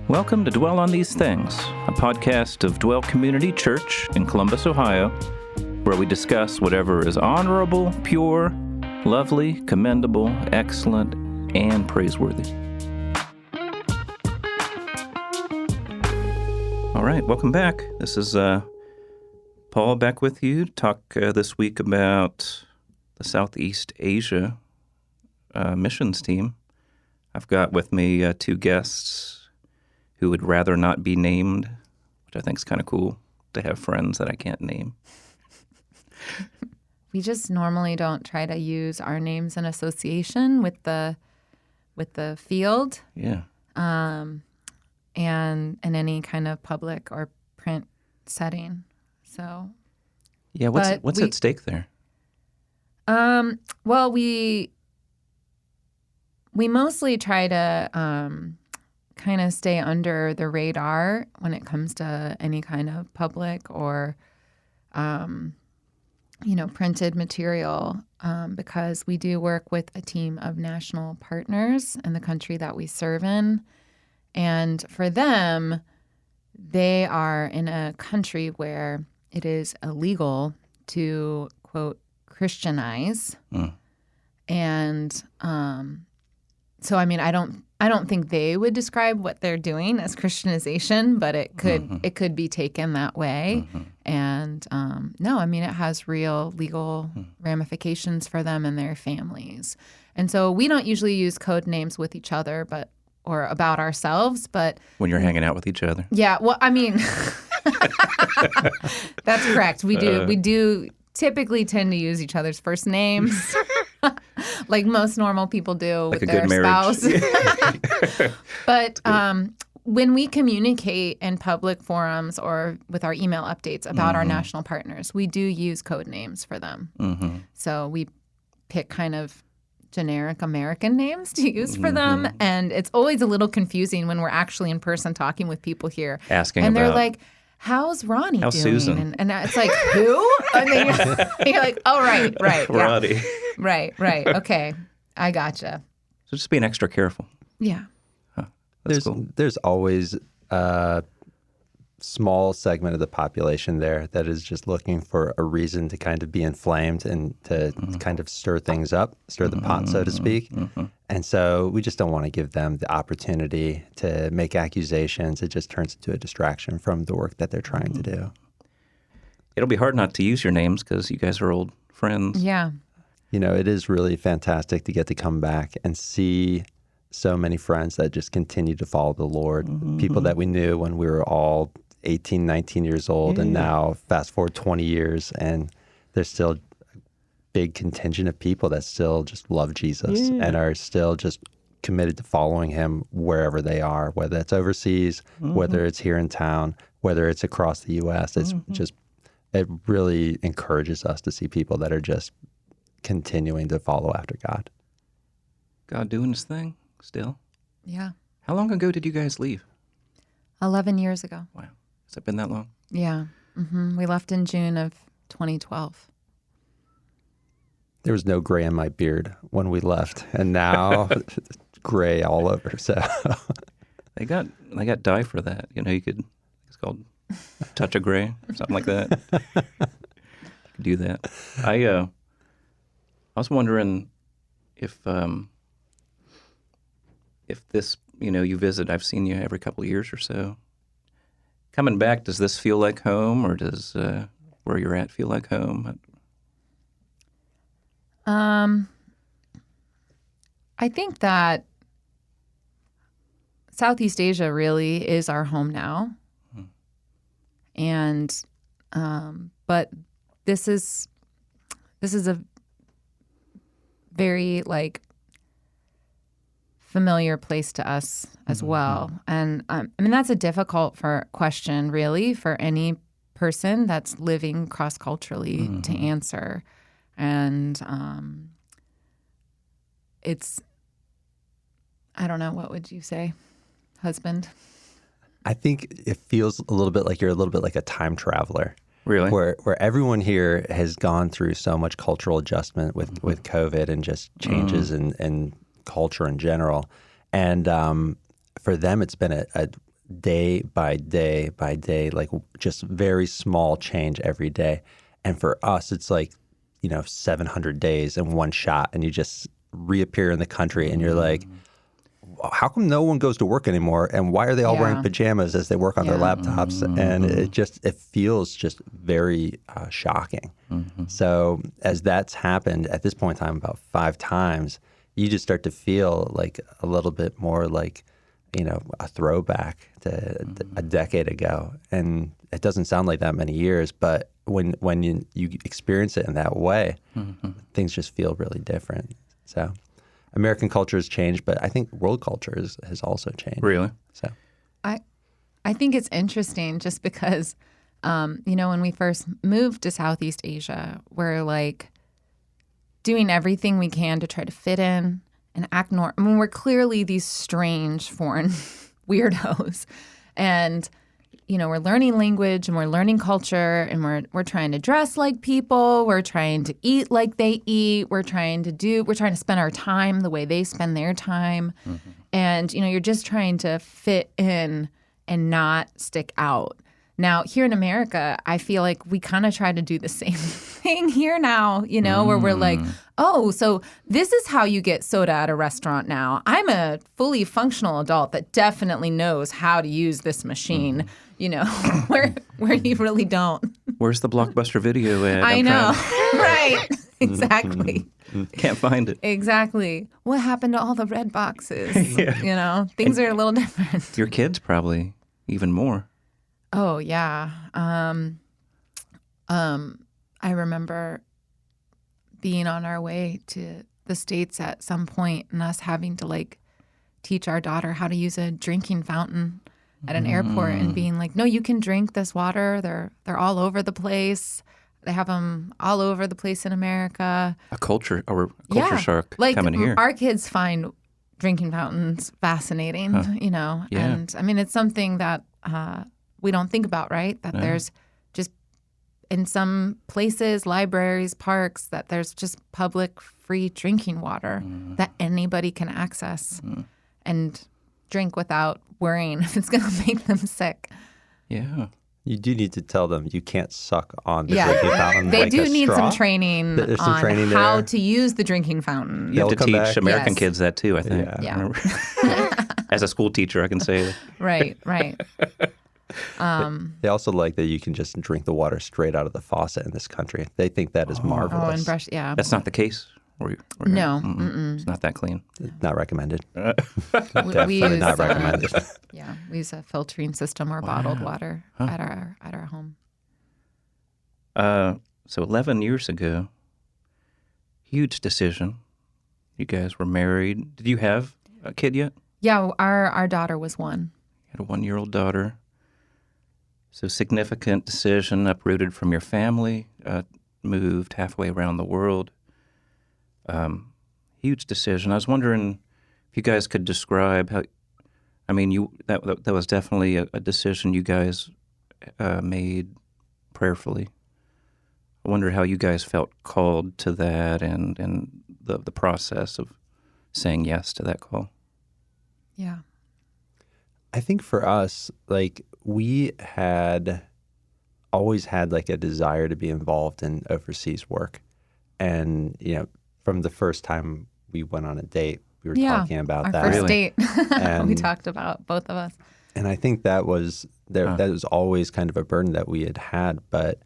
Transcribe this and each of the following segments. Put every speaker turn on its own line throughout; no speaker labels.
Welcome to Dwell on These Things, a podcast of Dwell Community Church in Columbus, Ohio, where we discuss whatever is honorable, pure, lovely, commendable, excellent, and praiseworthy. All right, welcome back. This is Paul back with you to talk this week about the Southeast Asia missions team. I've got with me two guests who would rather not be named, which I think is kind of cool to have friends that I can't name.
We just normally don't try to use our names in association with the field.
Yeah.
And in any kind of public or print setting. So.
Yeah. What's at stake there?
Well, we mostly try to kind of stay under the radar when it comes to any kind of public or, printed material, because we do work with a team of national partners in the country that we serve in. And for them, they are in a country where it is illegal to, quote, Christianize. And so, I mean, I don't think they would describe what they're doing as Christianization, but it could be taken that way. And no, I mean, it has real legal ramifications for them and their families. And so we don't usually use code names with each other, or about ourselves, but
when you're hanging out with each other.
Yeah, well, I mean, that's correct. We do typically tend to use each other's first names. Like most normal people do
like
with their spouse. But when we communicate in public forums or with our email updates about our national partners, we do use code names for them. So we pick kind of generic American names to use for them. And it's always a little confusing when we're actually in person talking with people here.
Asking
and
about...
they're like, how's Ronnie doing?
Susan?
And it's like, who? And then you're like, oh, right.
Roddy.
Yeah. Right. Okay. I gotcha.
So just being extra careful.
Yeah.
Huh. That's cool.
There's always a small segment of the population there that is just looking for a reason to kind of be inflamed and to kind of stir things up, stir the pot, so to speak. And so we just don't want to give them the opportunity to make accusations. It just turns into a distraction from the work that they're trying to do.
It'll be hard not to use your names because you guys are old friends.
Yeah.
You know, it is really fantastic to get to come back and see so many friends that just continue to follow the Lord. People that we knew when we were all 18, 19 years old, and now fast forward 20 years, and there's still a big contingent of people that still just love Jesus and are still just committed to following him wherever they are, whether it's overseas, whether it's here in town, whether it's across the U.S. It's just, it really encourages us to see people that are just continuing to follow after God.
God doing his thing still.
Yeah.
How long ago did you guys leave?
11 years ago.
Wow. Has it been that long?
Yeah. We left in June of 2012.
There was no gray in my beard when we left, and now gray all over. So
they got dye for that. You know, it's called touch of gray or something like that. You could do that. I was wondering if this, you visit, I've seen you every couple of years or so. Coming back, does this feel like home, or does where you're at feel like home?
I think that Southeast Asia really is our home now. And but this is a very familiar place to us as well. And I mean, that's a difficult question really for any person that's living cross-culturally to answer. And it's, I don't know, what would you say, husband?
I think it feels a little bit like you're a little bit like a time traveler.
Really?
Where everyone here has gone through so much cultural adjustment with COVID and just changes in culture in general. And for them, it's been day by day by day, like just very small change every day. And for us, it's like, 700 days in one shot, and you just reappear in the country, and you're like, how come no one goes to work anymore? And why are they all wearing pajamas as they work on their laptops? And it feels just very shocking. So as that's happened at this point in time about 5 times, you just start to feel like a little bit more like, a throwback to a decade ago. And it doesn't sound like that many years, but when you experience it in that way, things just feel really different. So American culture has changed, but I think world culture has also changed.
Really?
So
I think it's interesting just because, when we first moved to Southeast Asia, we're like doing everything we can to try to fit in and act normal. I mean, we're clearly these strange foreign weirdos. And, we're learning language and we're learning culture and we're trying to dress like people. We're trying to eat like they eat. We're trying to spend our time the way they spend their time. And, you're just trying to fit in and not stick out. Now, here in America, I feel like we kind of try to do the same thing here now, where we're like, oh, so this is how you get soda at a restaurant now. I'm a fully functional adult that definitely knows how to use this machine, where you really don't.
Where's the Blockbuster video at?
I know. Right. Exactly.
Can't find it.
Exactly. What happened to all the red boxes? Things are a little different.
Your kids probably even more.
Oh, yeah. I remember being on our way to the States at some point and us having to teach our daughter how to use a drinking fountain at an airport and being like, no, you can drink this water. They're all over the place. They have them all over the place in America.
A culture shock
like
coming here.
Our kids find drinking fountains fascinating,
Yeah.
And I mean, it's something that we don't think about, right? That there's just in some places, libraries, parks, that there's just public free drinking water that anybody can access and drink without worrying if it's going to make them sick.
Yeah.
you do need to tell them you can't suck on the drinking fountain.
They
like
do
a
need
straw.
some training
There's some
on
training
how
there.
to use the drinking fountain.
You have
They'll
to
come
teach
back.
American
Yes.
kids that too, I think.
Yeah.
As a school teacher, I can say that.
Right.
They also like that you can just drink the water straight out of the faucet in this country. They think that is marvelous.
Oh, and brush, yeah.
That's not the case.
No.
It's not that clean.
Not recommended.
We
Definitely
use,
not recommended.
Yeah, we use a filtering system or bottled water at our home.
So 11 years ago, huge decision. You guys were married. Did you have a kid yet?
Yeah, our daughter was one.
You had a 1-year-old daughter. So significant decision, uprooted from your family, moved halfway around the world. Huge decision. I was wondering if you guys could describe how. I mean, that was definitely a decision you guys made prayerfully. I wonder how you guys felt called to that and the process of saying yes to that call.
Yeah.
I think for us, like, we had always had like a desire to be involved in overseas work. And, from the first time we went on a date, we were talking about
our
that.
first date.
And-
we talked about both of us.
And I think that was that was always kind of a burden that we had. But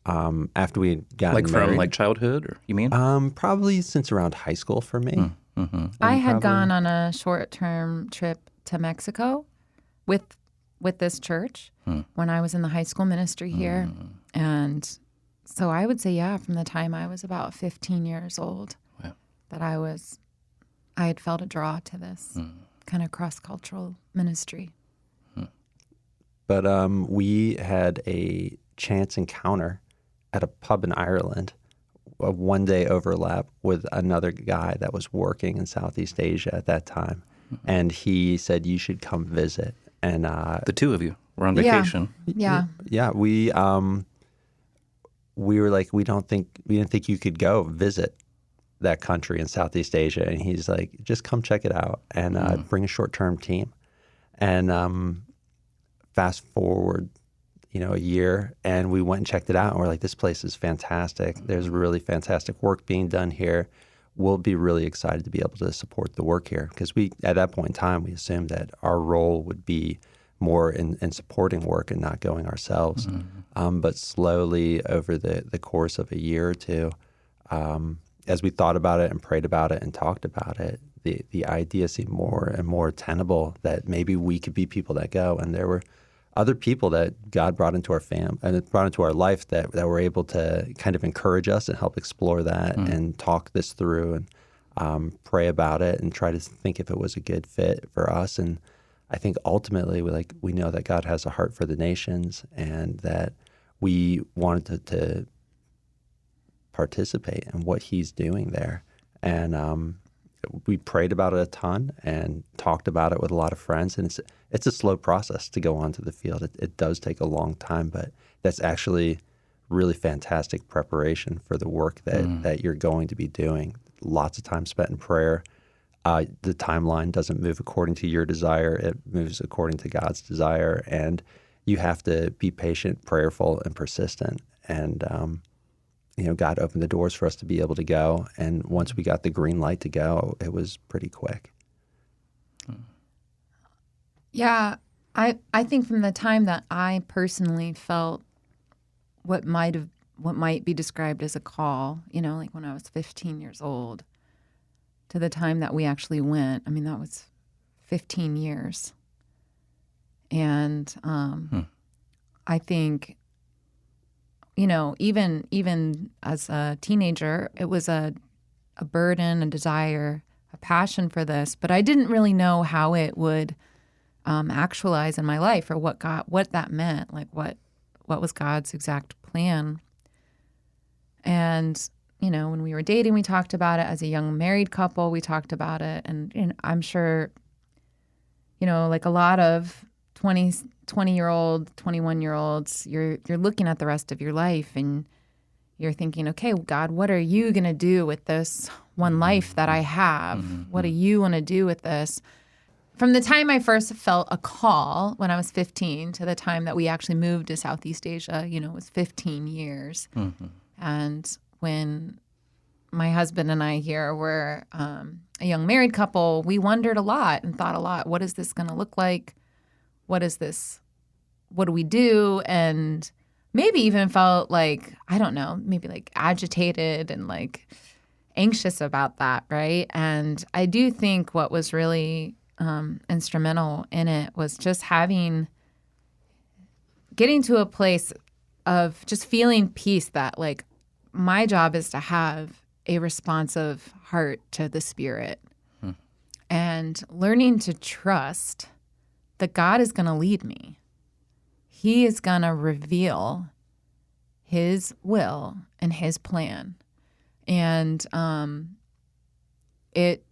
after we had gotten married,
From childhood, or you mean?
probably since around high school for me.
Mm-hmm.
I had gone on a short-term trip to Mexico with this church when I was in the high school ministry here. And so I would say, from the time I was about 15 years old, that I had felt a draw to this kind of cross-cultural ministry.
But we had a chance encounter at a pub in Ireland, a one-day overlap with another guy that was working in Southeast Asia at that time. And he said, you should come visit. And
The two of you were on vacation.
Yeah.
yeah, we were like, we didn't think you could go visit that country in Southeast Asia. And he's like, just come check it out and bring a short-term team. And fast forward, a year, and we went and checked it out, and we're like, this place is fantastic. There's really fantastic work being done here. We'll be really excited to be able to support the work here, because at that point in time, we assumed that our role would be more in supporting work and not going ourselves. But slowly over the course of a year or two, as we thought about it and prayed about it and talked about it, the idea seemed more and more tenable that maybe we could be people that go. And there were other people that God brought into our and brought into our life that were able to kind of encourage us and help explore that and talk this through and pray about it and try to think if it was a good fit for us. And I think ultimately we know that God has a heart for the nations, and that we wanted to participate in what He's doing there. And we prayed about it a ton and talked about it with a lot of friends. And it's a slow process to go onto the field. It does take a long time, but that's actually really fantastic preparation for the work that you're going to be doing. Lots of time spent in prayer. The timeline doesn't move according to your desire. It moves according to God's desire. And you have to be patient, prayerful, and persistent. And God opened the doors for us to be able to go. And once we got the green light to go, it was pretty quick.
Yeah, I think from the time that I personally felt what might be described as a call, like when I was 15 years old, to the time that we actually went, that was 15 years. And I think, even as a teenager, it was a burden, a desire, a passion for this, but I didn't really know how it would actualize in my life, or what that meant, like what was God's exact plan. And when we were dating, we talked about it. As a young married couple, we talked about it. And I'm sure, like a lot of 20-year-old, 21-year-olds, you're looking at the rest of your life and you're thinking, okay, God, what are you going to do with this one life that I have? What do you want to do with this? From the time I first felt a call when I was 15 to the time that we actually moved to Southeast Asia, it was 15 years. And when my husband and I here were a young married couple, we wondered a lot and thought a lot, what is this going to look like? What is this? What do we do? And maybe even felt like, I don't know, maybe like agitated and like anxious about that, right? And I do think what was really instrumental in it was just getting to a place of just feeling peace, that like my job is to have a responsive heart to the Spirit and learning to trust that God is going to lead me. He is going to reveal His will and His plan. And it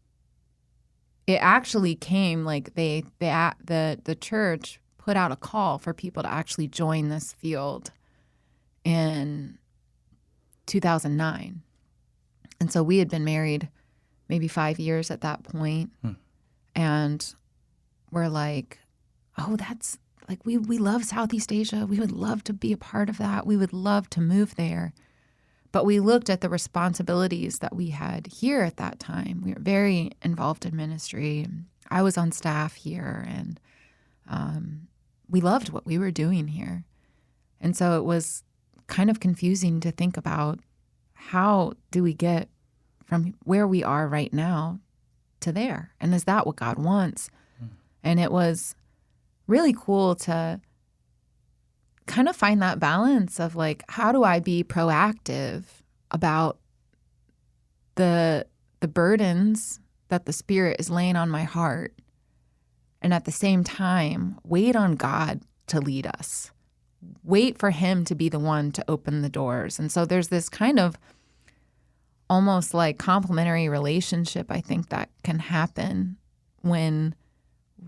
actually came like the church put out a call for people to actually join this field in 2009. And so we had been married maybe 5 years at that point. And we're like, oh, that's like, we love Southeast Asia. We would love to be a part of that. We would love to move there. But we looked at the responsibilities that we had here at that time. We were very involved in ministry. I was on staff here, and we loved what we were doing here. And so it was kind of confusing to think about, how do we get from where we are right now to there? And is that what God wants? And it was really cool to kind of find that balance of like, how do I be proactive about the burdens that the Spirit is laying on my heart, and at the same time wait on God to lead us, wait for Him to be the one to open the doors. And so there's this kind of almost like complementary relationship, I think, that can happen when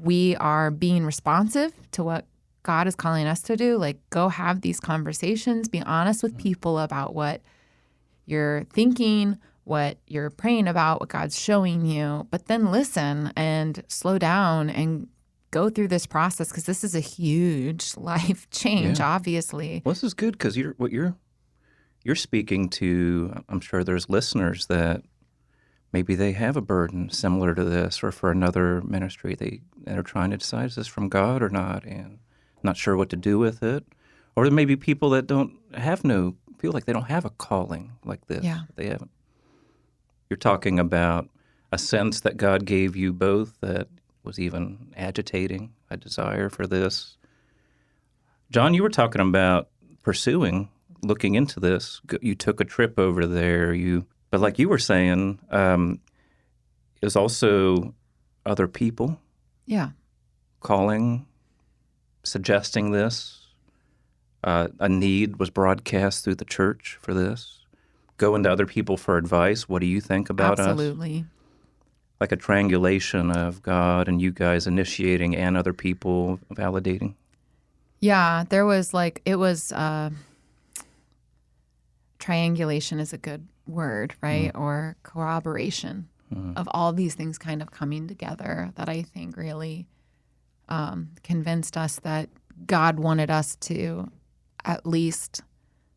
we are being responsive to what God is calling us to do. Like, go have these conversations, be honest with people about what you're thinking, what you're praying about, what God's showing you, but then listen and slow down and go through this process because this is a huge life change,
Yeah.
obviously.
Well, this is good because you're speaking to. I'm sure there's listeners that maybe they have a burden similar to this, or for another ministry that are trying to decide, is this from God or not, and not sure what to do with it. Or there may be people that feel like they don't have a calling like this.
Yeah.
They haven't. You're talking about a sense that God gave you both that was even agitating a desire for this. John, you were talking about looking into this. You took a trip over there. But like you were saying, it was also other people
Yeah.
calling, suggesting this. A need was broadcast through the church for this. Going to other people for advice. What do you think about us?
Absolutely.
Like a triangulation of God and you guys initiating and other people validating.
Yeah, there was triangulation is a good word, right? Or corroboration of all these things kind of coming together that I think really convinced us that God wanted us to at least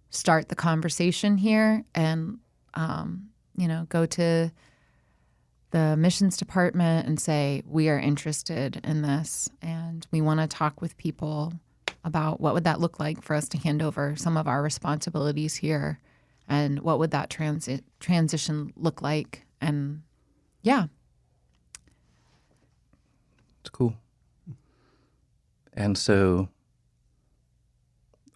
start the conversation here and, go to the missions department and say, we are interested in this and we want to talk with people about what would that look like for us to hand over some of our responsibilities here and what would that transition look like. And yeah.
It's cool. And so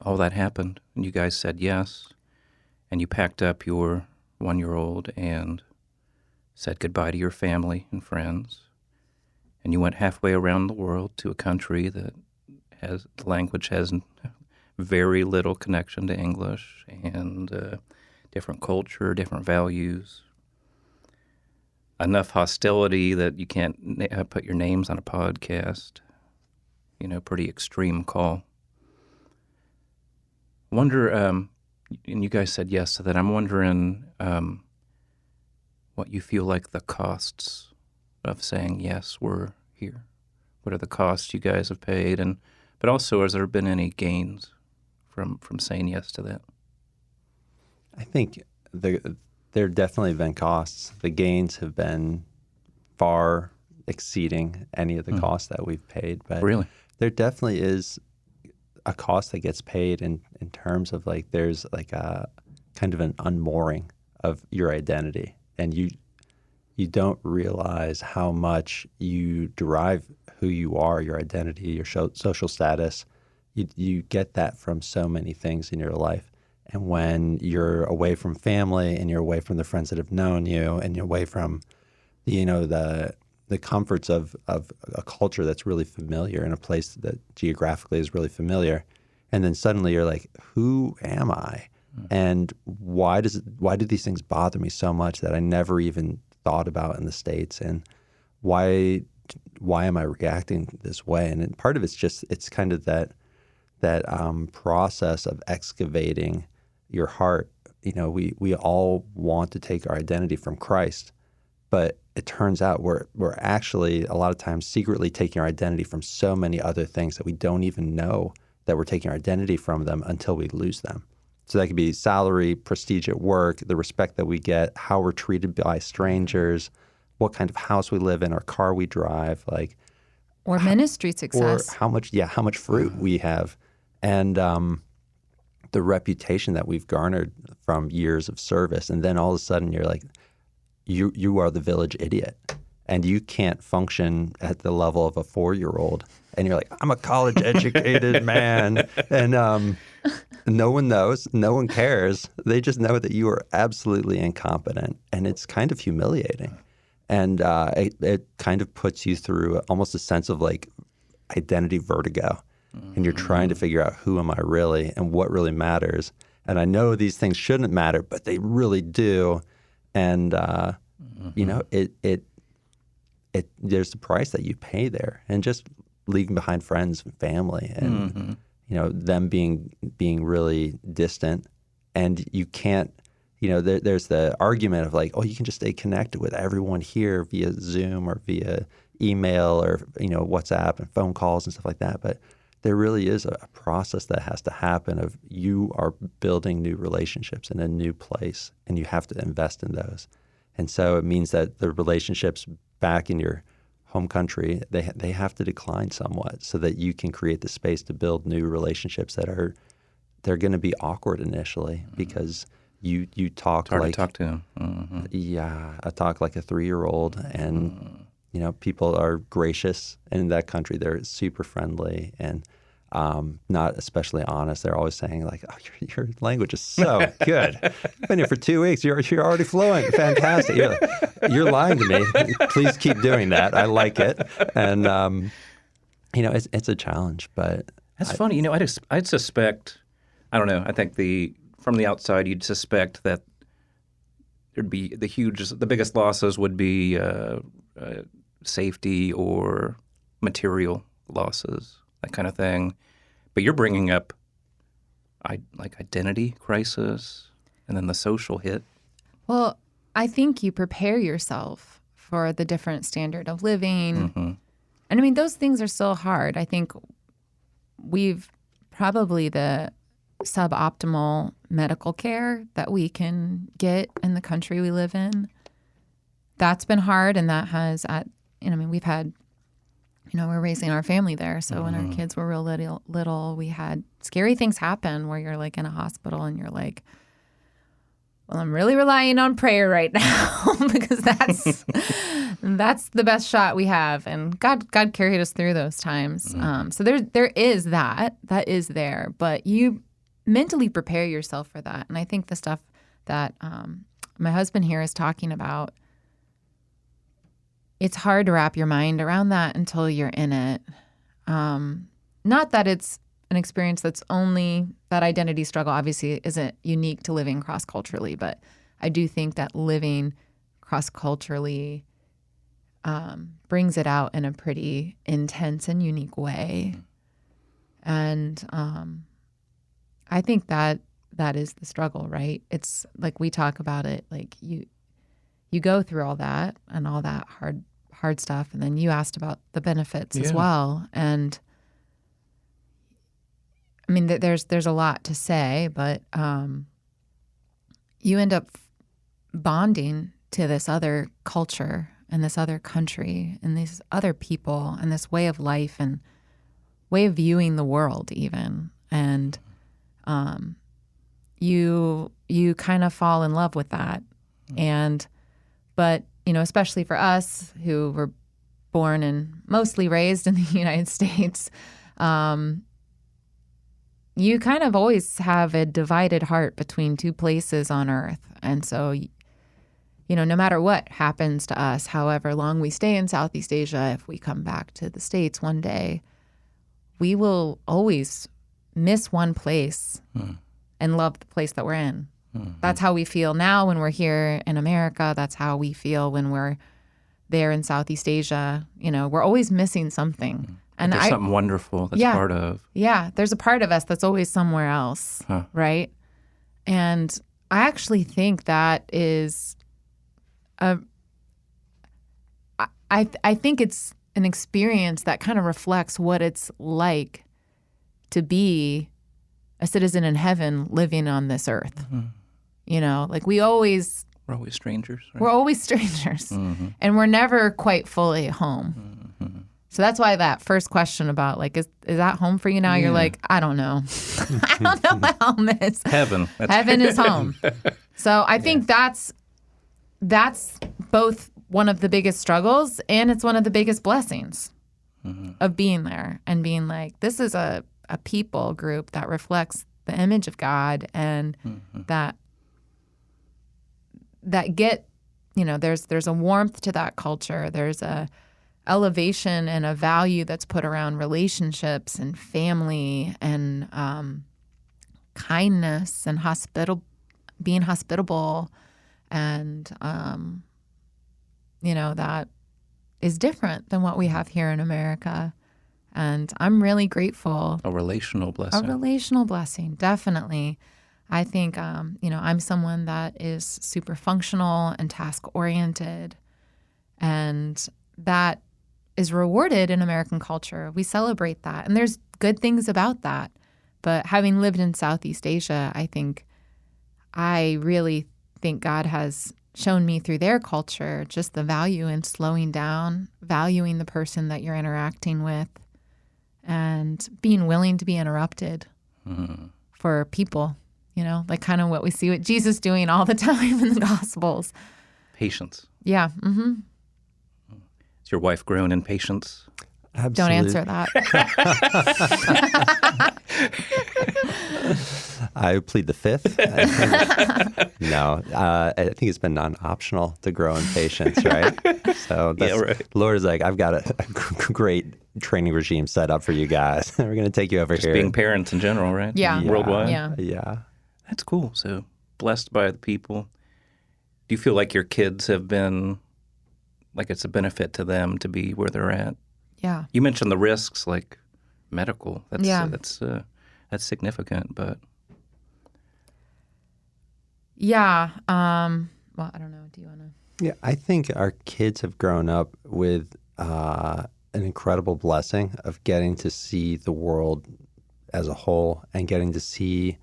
all that happened, and you guys said yes, and you packed up your 1-year-old and said goodbye to your family and friends, and you went halfway around the world to a country that the language has very little connection to English, and different culture, different values, enough hostility that you can't put your names on a podcast. Pretty extreme call. Wonder, and you guys said yes to that. I'm wondering what you feel like the costs of saying yes, we're here. What are the costs you guys have paid, but also has there been any gains from saying yes to that?
I think there definitely have been costs. The gains have been far exceeding any of the costs that we've paid. But
Really?
there definitely is a cost that gets paid in terms of like there's like a kind of an unmooring of your identity, and you don't realize how much you derive who you are, your identity, your social status. You get that from so many things in your life. And when you're away from family and you're away from the friends that have known you and you're away from the comforts of a culture that's really familiar in a place that geographically is really familiar, and then suddenly you're like, who am I? And why do these things bother me so much that I never even thought about in the States? And why am I reacting this way? And part of it's kind of that process of excavating your heart. We all want to take our identity from Christ, but it turns out we're actually a lot of times secretly taking our identity from so many other things that we don't even know that we're taking our identity from them until we lose them. So that could be salary, prestige at work, the respect that we get, how we're treated by strangers, what kind of house we live in, or car we drive,
or ministry success,
or how much fruit we have, and the reputation that we've garnered from years of service. And then all of a sudden you're like, you are the village idiot, and you can't function at the level of a 4-year-old. And you're like, I'm a college-educated man, and no one knows, no one cares. They just know that you are absolutely incompetent, and it's kind of humiliating. And it kind of puts you through almost a sense of like identity vertigo, and you're trying to figure out who am I really and what really matters. And I know these things shouldn't matter, but they really do. And it there's the price that you pay there, and just leaving behind friends and family, and them being really distant, and you can't. There's the argument of like, oh, you can just stay connected with everyone here via Zoom or via email or, WhatsApp and phone calls and stuff like that. But there really is a process that has to happen of you are building new relationships in a new place, and you have to invest in those. And so it means that the relationships back in your home country, they have to decline somewhat so that you can create the space to build new relationships they're going to be awkward initially because you talk
It's hard
like
to talk to him. Mm-hmm.
yeah, I talk like a 3-year-old, and people are gracious, and in that country they're super friendly and not especially honest. They're always saying like, "Oh, your language is so good. I've been here for 2 weeks. You're already fluent. Fantastic." You're lying to me. Please keep doing that. I like it, and it's a challenge, but
That's funny. I'd suspect. I don't know. I think from the outside, you'd suspect that there'd be the biggest losses would be safety or material losses, that kind of thing. But you're bringing up like identity crisis and then the social hit.
Well, I think you prepare yourself for the different standard of living.
Mm-hmm.
And I mean, those things are still hard. I think we've probably the suboptimal medical care that we can get in the country we live in. That's been hard, and that has we've had, we're raising our family there. So when our kids were real little, we had scary things happen where you're like in a hospital and you're like, well, I'm really relying on prayer right now because that's the best shot we have. And God carried us through those times. So there is that is there, but you mentally prepare yourself for that. And I think the stuff that my husband here is talking about, it's hard to wrap your mind around that until you're in it. Not that it's an experience that's only that identity struggle obviously isn't unique to living cross-culturally, but I do think that living cross-culturally brings it out in a pretty intense and unique way. And I think that is the struggle, right? It's like we talk about it, like you go through all that and all that hard stuff, and then you asked about the benefits as well. And I mean, there's a lot to say, but you end up bonding to this other culture and this other country and these other people and this way of life and way of viewing the world even. And you kind of fall in love with that. But especially for us who were born and mostly raised in the United States, you kind of always have a divided heart between two places on earth. And so, no matter what happens to us, however long we stay in Southeast Asia, if we come back to the States one day, we will always miss one place and love the place that we're in. Mm-hmm. That's how we feel now when we're here in America. That's how we feel when we're there in Southeast Asia. We're always missing something.
And there's something wonderful that's part of.
Yeah, there's a part of us that's always somewhere else, right? And I actually think that is I think it's an experience that kind of reflects what it's like to be a citizen in heaven living on this earth. Mm-hmm. We're always
strangers. Right?
We're always strangers. Mm-hmm. And we're never quite fully home. Mm-hmm. So that's why that first question about is that home for you now? Yeah. You're like, I don't know. I don't know what home is.
Heaven.
Heaven is home. So I think that's both one of the biggest struggles and it's one of the biggest blessings of being there and being like, this is a people group that reflects the image of God and that get, there's a warmth to that culture. There's a elevation and a value that's put around relationships and family and kindness and being hospitable. And, that is different than what we have here in America. And I'm really grateful.
A relational blessing.
A relational blessing, definitely. I think, I'm someone that is super functional and task-oriented. And that is rewarded in American culture. We celebrate that. And there's good things about that. But having lived in Southeast Asia, I really think God has shown me through their culture just the value in slowing down, valuing the person that you're interacting with, and being willing to be interrupted for people, like kind of what we see with Jesus doing all the time in the Gospels.
Patience.
Yeah. Mm-hmm.
Is your wife grown in patience?
Absolutely.
Don't answer that.
I plead the fifth. No, I think it's been non-optional to grow in patience, right? So that's,
right.
The Lord is like, I've got a great training regime set up for you guys. We're going to take you over
Just
here.
being parents in general, right?
Yeah.
Worldwide?
Yeah.
That's cool. So blessed by the people. Do you feel like your kids have been, like it's a benefit to them to be where they're at?
Yeah.
You mentioned the risks, like medical. That's significant, but
Yeah. Well, I don't know. Do you want to?
Yeah, I think our kids have grown up with an incredible blessing of getting to see the world as a whole and getting to see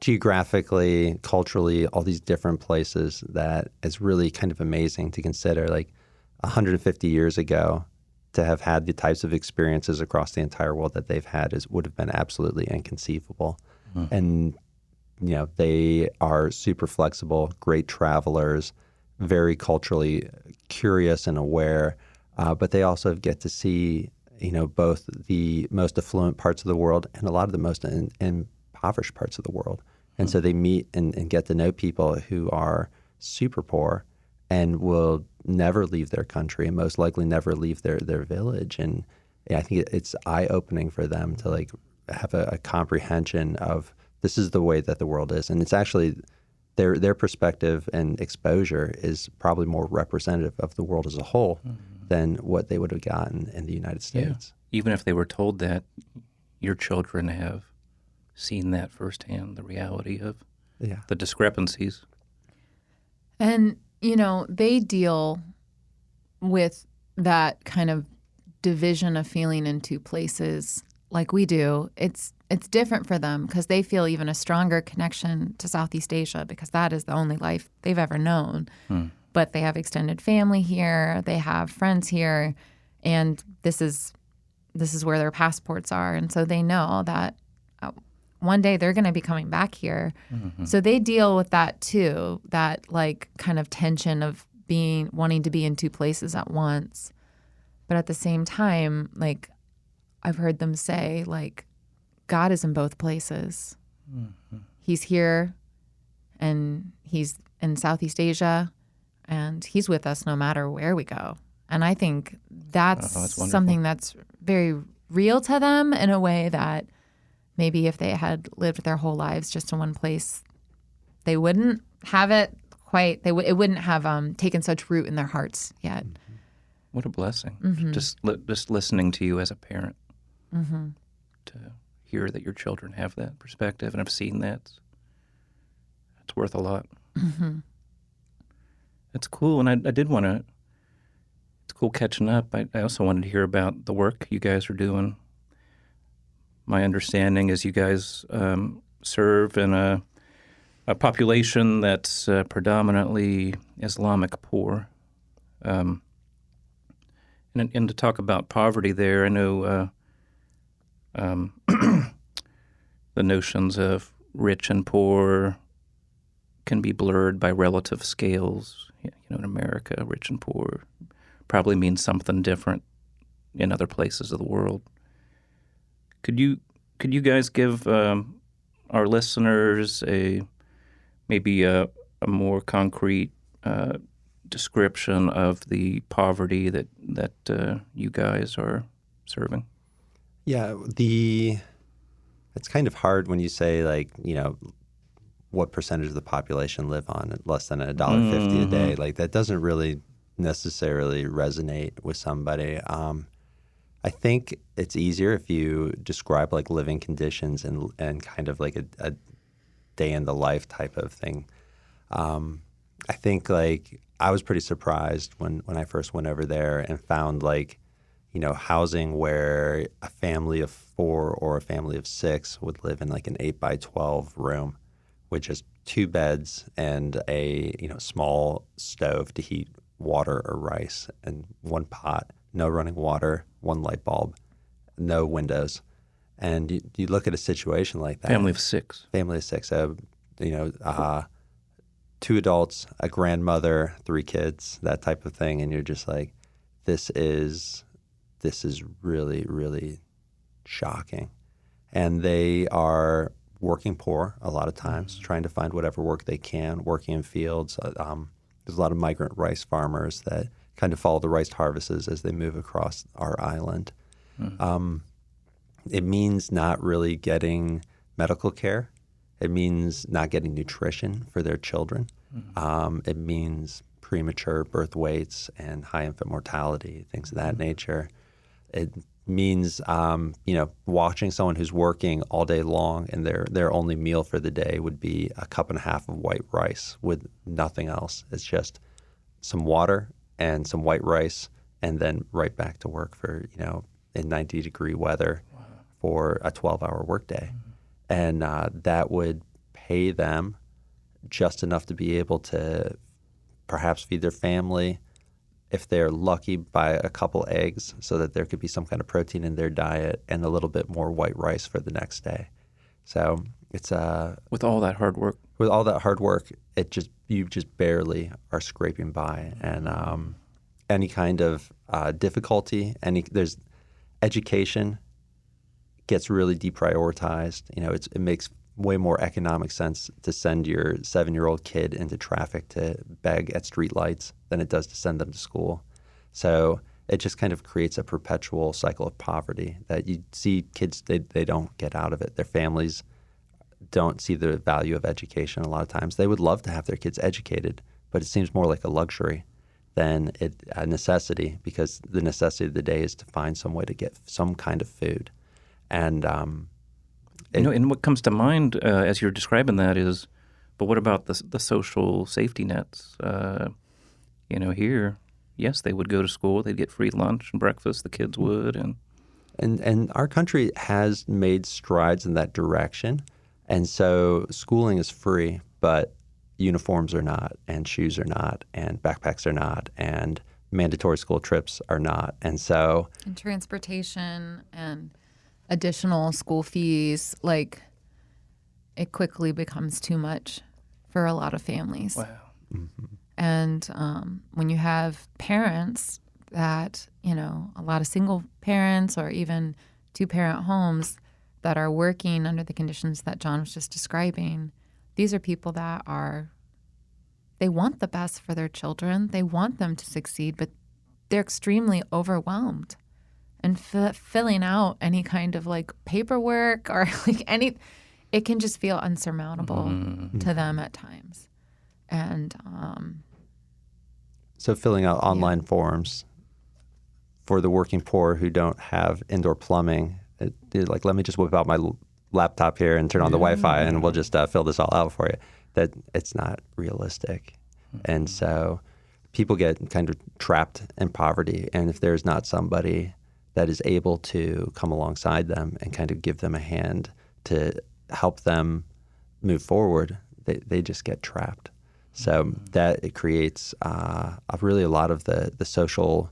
geographically, culturally, all these different places that is really kind of amazing to consider. Like 150 years ago, to have had the types of experiences across the entire world that they've had would have been absolutely inconceivable. And they are super flexible, great travelers, very culturally curious and aware, but they also get to see, both the most affluent parts of the world and a lot of the most impoverished parts of the world. And so they meet and get to know people who are super poor and will never leave their country and most likely never leave their village. And I think it's eye-opening for them to like have a comprehension of this is the way that the world is. And it's actually their perspective and exposure is probably more representative of the world as a whole than what they would have gotten in the United States.
Yeah. Even if they were told that, your children have seen that firsthand, the reality of the discrepancies.
And, they deal with that kind of division of feeling in two places like we do. It's different for them because they feel even a stronger connection to Southeast Asia because that is the only life they've ever known. But they have extended family here, they have friends here, and this is where their passports are. And so they know that one day they're going to be coming back here. So they deal with that too, that like kind of tension of wanting to be in two places at once. But at the same time, like I've heard them say, like, God is in both places. He's here and he's in Southeast Asia and he's with us no matter where we go. And I think that's something that's very real to them in a way that maybe if they had lived their whole lives just in one place, they wouldn't have it quite. It wouldn't have taken such root in their hearts yet.
What a blessing! Just listening to you as a parent, to hear that your children have that perspective and have seen that. It's worth a lot. It's cool, and I did want to. It's cool catching up. I also wanted to hear about the work you guys are doing. My understanding is you guys serve in a population that's predominantly Islamic poor. And to talk about poverty there, I know the notions of rich and poor can be blurred by relative scales. In America, rich and poor probably means something different in other places of the world. Could you guys give our listeners maybe a more concrete description of the poverty that you guys are serving?
Yeah, it's kind of hard when you say like, what percentage of the population live on less than $1.50 a day. Like that doesn't really necessarily resonate with somebody. I think it's easier if you describe like living conditions and kind of like a day in the life type of thing. I think like I was pretty surprised when I first went over there and found like, housing where a family of 4 or a family of 6 would live in like an 8 by 12 room with just 2 beds and a small stove to heat water or rice and 1 pot, no running water, 1 light bulb, no windows. And you look at a situation like that.
Family of 6.
Family of 6. So, 2 adults, a grandmother, 3 kids, that type of thing. And you're just like, this is really, really shocking. And they are working poor a lot of times, trying to find whatever work they can, working in fields. There's a lot of migrant rice farmers that kind of follow the rice harvests as they move across our island. It means not really getting medical care. It means not getting nutrition for their children. It means premature birth weights and high infant mortality, things of that nature. It means, watching someone who's working all day long and their only meal for the day would be a cup and a half of white rice with nothing else. It's just some water and some white rice and then right back to work for, in 90-degree weather for a 12-hour workday. And that would pay them just enough to be able to perhaps feed their family, if they're lucky, buy a couple eggs so that there could be some kind of protein in their diet and a little bit more white rice for the next day. So it's
with all that hard work.
With all that hard work, you just barely are scraping by. And any kind of difficulty, there's education gets really deprioritized. It makes way more economic sense to send your 7-year-old kid into traffic to beg at streetlights than it does to send them to school. So it just kind of creates a perpetual cycle of poverty that you see kids, they don't get out of it. Their families don't see the value of education a lot of times. They would love to have their kids educated, but it seems more like a luxury than a necessity, because the necessity of the day is to find some way to get some kind of food. And
and what comes to mind as you're describing that is, but what about the social safety nets? Here, yes, they would go to school, they'd get free lunch and breakfast, the kids would,
and our country has made strides in that direction, and so schooling is free, but uniforms are not, and shoes are not, and backpacks are not, and mandatory school trips are not, and
transportation and additional school fees, like, it quickly becomes too much for a lot of families.
Wow.
Mm-hmm.
And when you have parents that, a lot of single parents or even 2-parent homes that are working under the conditions that John was just describing, these are people that they want the best for their children. They want them to succeed, but they're extremely overwhelmed. And filling out any kind of paperwork or it can just feel unsurmountable to them at times. And
so filling out online forms for the working poor who don't have indoor plumbing, let me just whip out my laptop here and turn on the Wi-Fi and we'll just fill this all out for you. That it's not realistic. And so people get kind of trapped in poverty. And if there's not somebody that is able to come alongside them and kind of give them a hand to help them move forward, they just get trapped. So that it creates really a lot of the social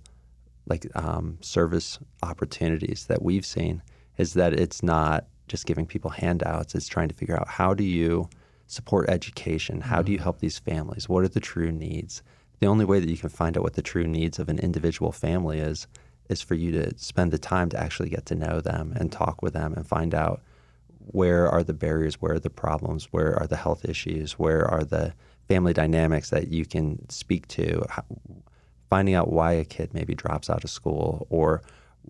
service opportunities that we've seen is that it's not just giving people handouts. It's trying to figure out, how do you support education? How do you help these families? What are the true needs? The only way that you can find out what the true needs of an individual family is for you to spend the time to actually get to know them and talk with them and find out where are the barriers, where are the problems, where are the health issues, where are the family dynamics that you can speak to, finding out why a kid maybe drops out of school or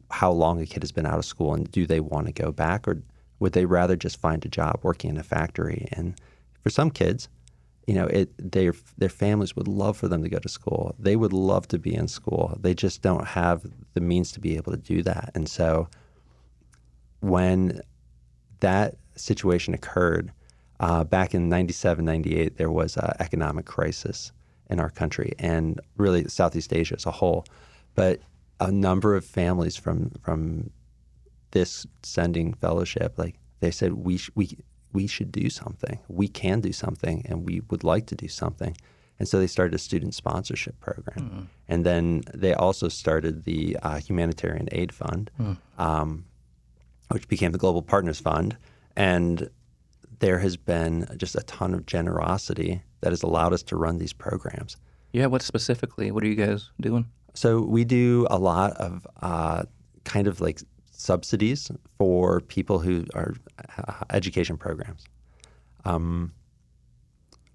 how long a kid has been out of school and do they want to go back, or would they rather just find a job working in a factory? And for some kids, their families would love for them to go to school. They would love to be in school. They just don't have the means to be able to do that. And so when that situation occurred back in 97, 98, there was an economic crisis in our country and really Southeast Asia as a whole. But a number of families from this sending fellowship, like they said, we should do something. We can do something, and we would like to do something. And so they started a student sponsorship program. And then they also started the Humanitarian Aid Fund, which became the Global Partners Fund. And there has been just a ton of generosity that has allowed us to run these programs.
Yeah, what specifically? What are you guys doing?
So we do a lot of kind of like subsidies for people who are education programs.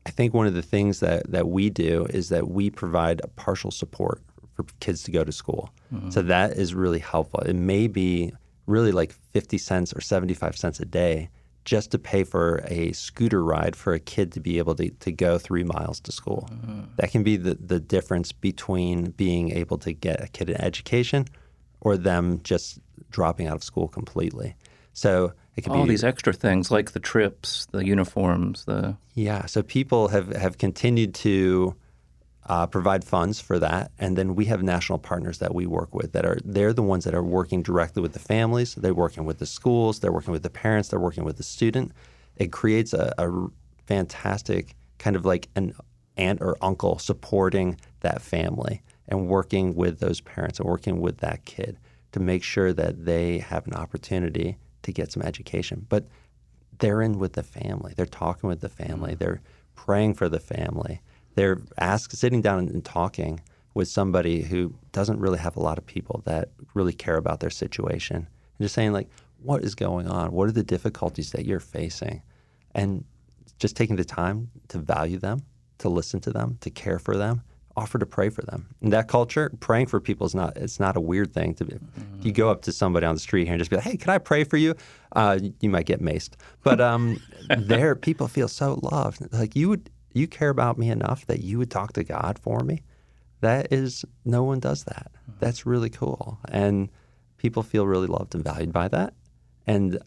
I think one of the things that we do is that we provide a partial support for kids to go to school. So that is really helpful. It may be really like 50 cents or 75 cents a day just to pay for a scooter ride for a kid to be able to go 3 miles to school. That can be the difference between being able to get a kid an education or them just dropping out of school completely. So it could
All
be
these extra things like the trips, the uniforms,
Yeah, so people have continued to provide funds for that, and then we have national partners that we work with they're the ones that are working directly with the families. They're working with the schools. They're working with the parents. They're working with the student. It creates a fantastic kind of like an aunt or uncle supporting that family and working with those parents and working with that kid to make sure that they have an opportunity to get some education. But they're in with the family. They're talking with the family. They're praying for the family. They're sitting down and talking with somebody who doesn't really have a lot of people that really care about their situation. And just saying, like, what is going on? What are the difficulties that you're facing? And just taking the time to value them, to listen to them, to care for them, offer to pray for them. In that culture, praying for people it's not a weird thing to be. If you go up to somebody on the street here and just be like, hey, can I pray for you? You might get maced. But there, people feel so loved. Like, you care about me enough that you would talk to God for me. No one does that. That's really cool. And people feel really loved and valued by that. And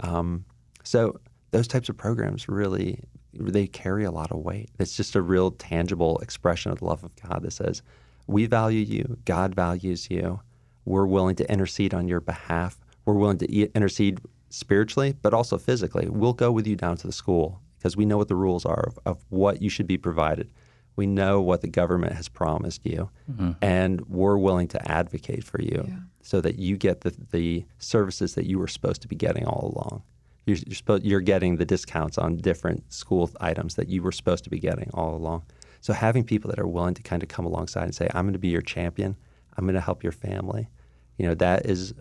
so those types of programs really, they carry a lot of weight. It's just a real tangible expression of the love of God that says, we value you, God values you, we're willing to intercede on your behalf, we're willing to intercede spiritually, but also physically. We'll go with you down to the school because we know what the rules are of what you should be provided. We know what the government has promised you, and we're willing to advocate for you so that you get the services that you were supposed to be getting all along. You're getting the discounts on different school items that you were supposed to be getting all along. So having people that are willing to kind of come alongside and say, I'm going to be your champion, I'm going to help your family, that is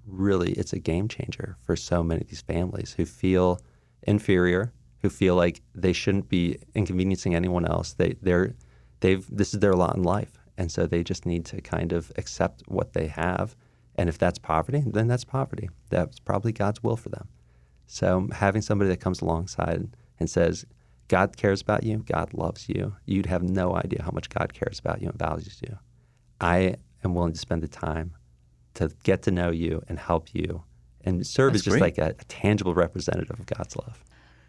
really, it's a game changer for so many of these families who feel inferior, who feel like they shouldn't be inconveniencing anyone else. This is their lot in life. And so they just need to kind of accept what they have. And if that's poverty, then that's poverty. That's probably God's will for them. So having somebody that comes alongside and says, God cares about you, God loves you, you'd have no idea how much God cares about you and values you. I am willing to spend the time to get to know you and help you and serve as just like a tangible representative of God's love.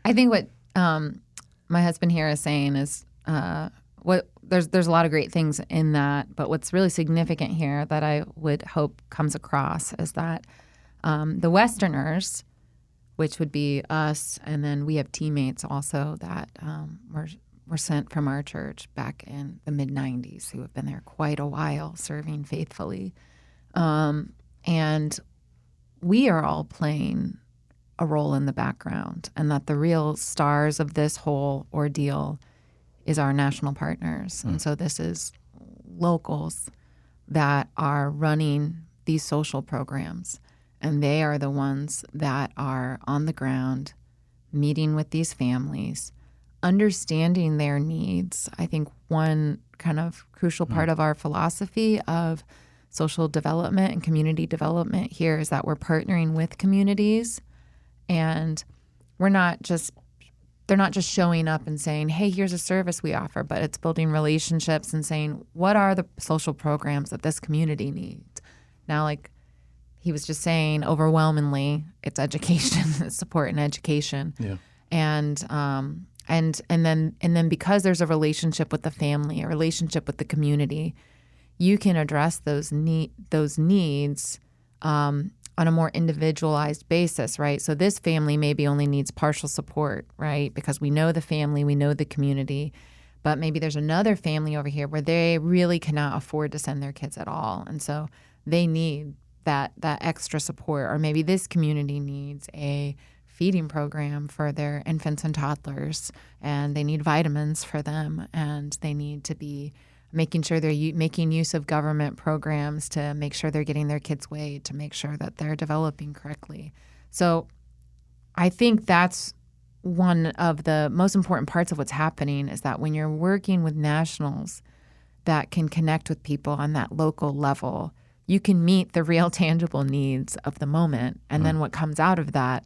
I think what my husband here is saying is there's a lot of great things in that, but what's really significant here that I would hope comes across is that the Westerners, which would be us, and then we have teammates also that were sent from our church back in the mid-'90s who have been there quite a while serving faithfully. And we are all playing a role in the background, and that the real stars of this whole ordeal is our national partners. And so this is locals that are running these social programs. And they are the ones that are on the ground, meeting with these families, understanding their needs. I think one kind of crucial part of our philosophy of social development and community development here is that we're partnering with communities, and they're not just showing up and saying, hey, here's a service we offer, but it's building relationships and saying, what are the social programs that this community needs? Now, like he was just saying, overwhelmingly, it's education, it's support and education. Yeah. And then because there's a relationship with the family, a relationship with the community, you can address those needs on a more individualized basis, right? So this family maybe only needs partial support, right? Because we know the family, we know the community, but maybe there's another family over here where they really cannot afford to send their kids at all. And so they need that extra support. Or maybe this community needs a feeding program for their infants and toddlers, and they need vitamins for them, and they need to be making sure they're making use of government programs to make sure they're getting their kids weighed, to make sure that they're developing correctly. So I think that's one of the most important parts of what's happening, is that when you're working with nationals that can connect with people on that local level, you can meet the real tangible needs of the moment. And then what comes out of that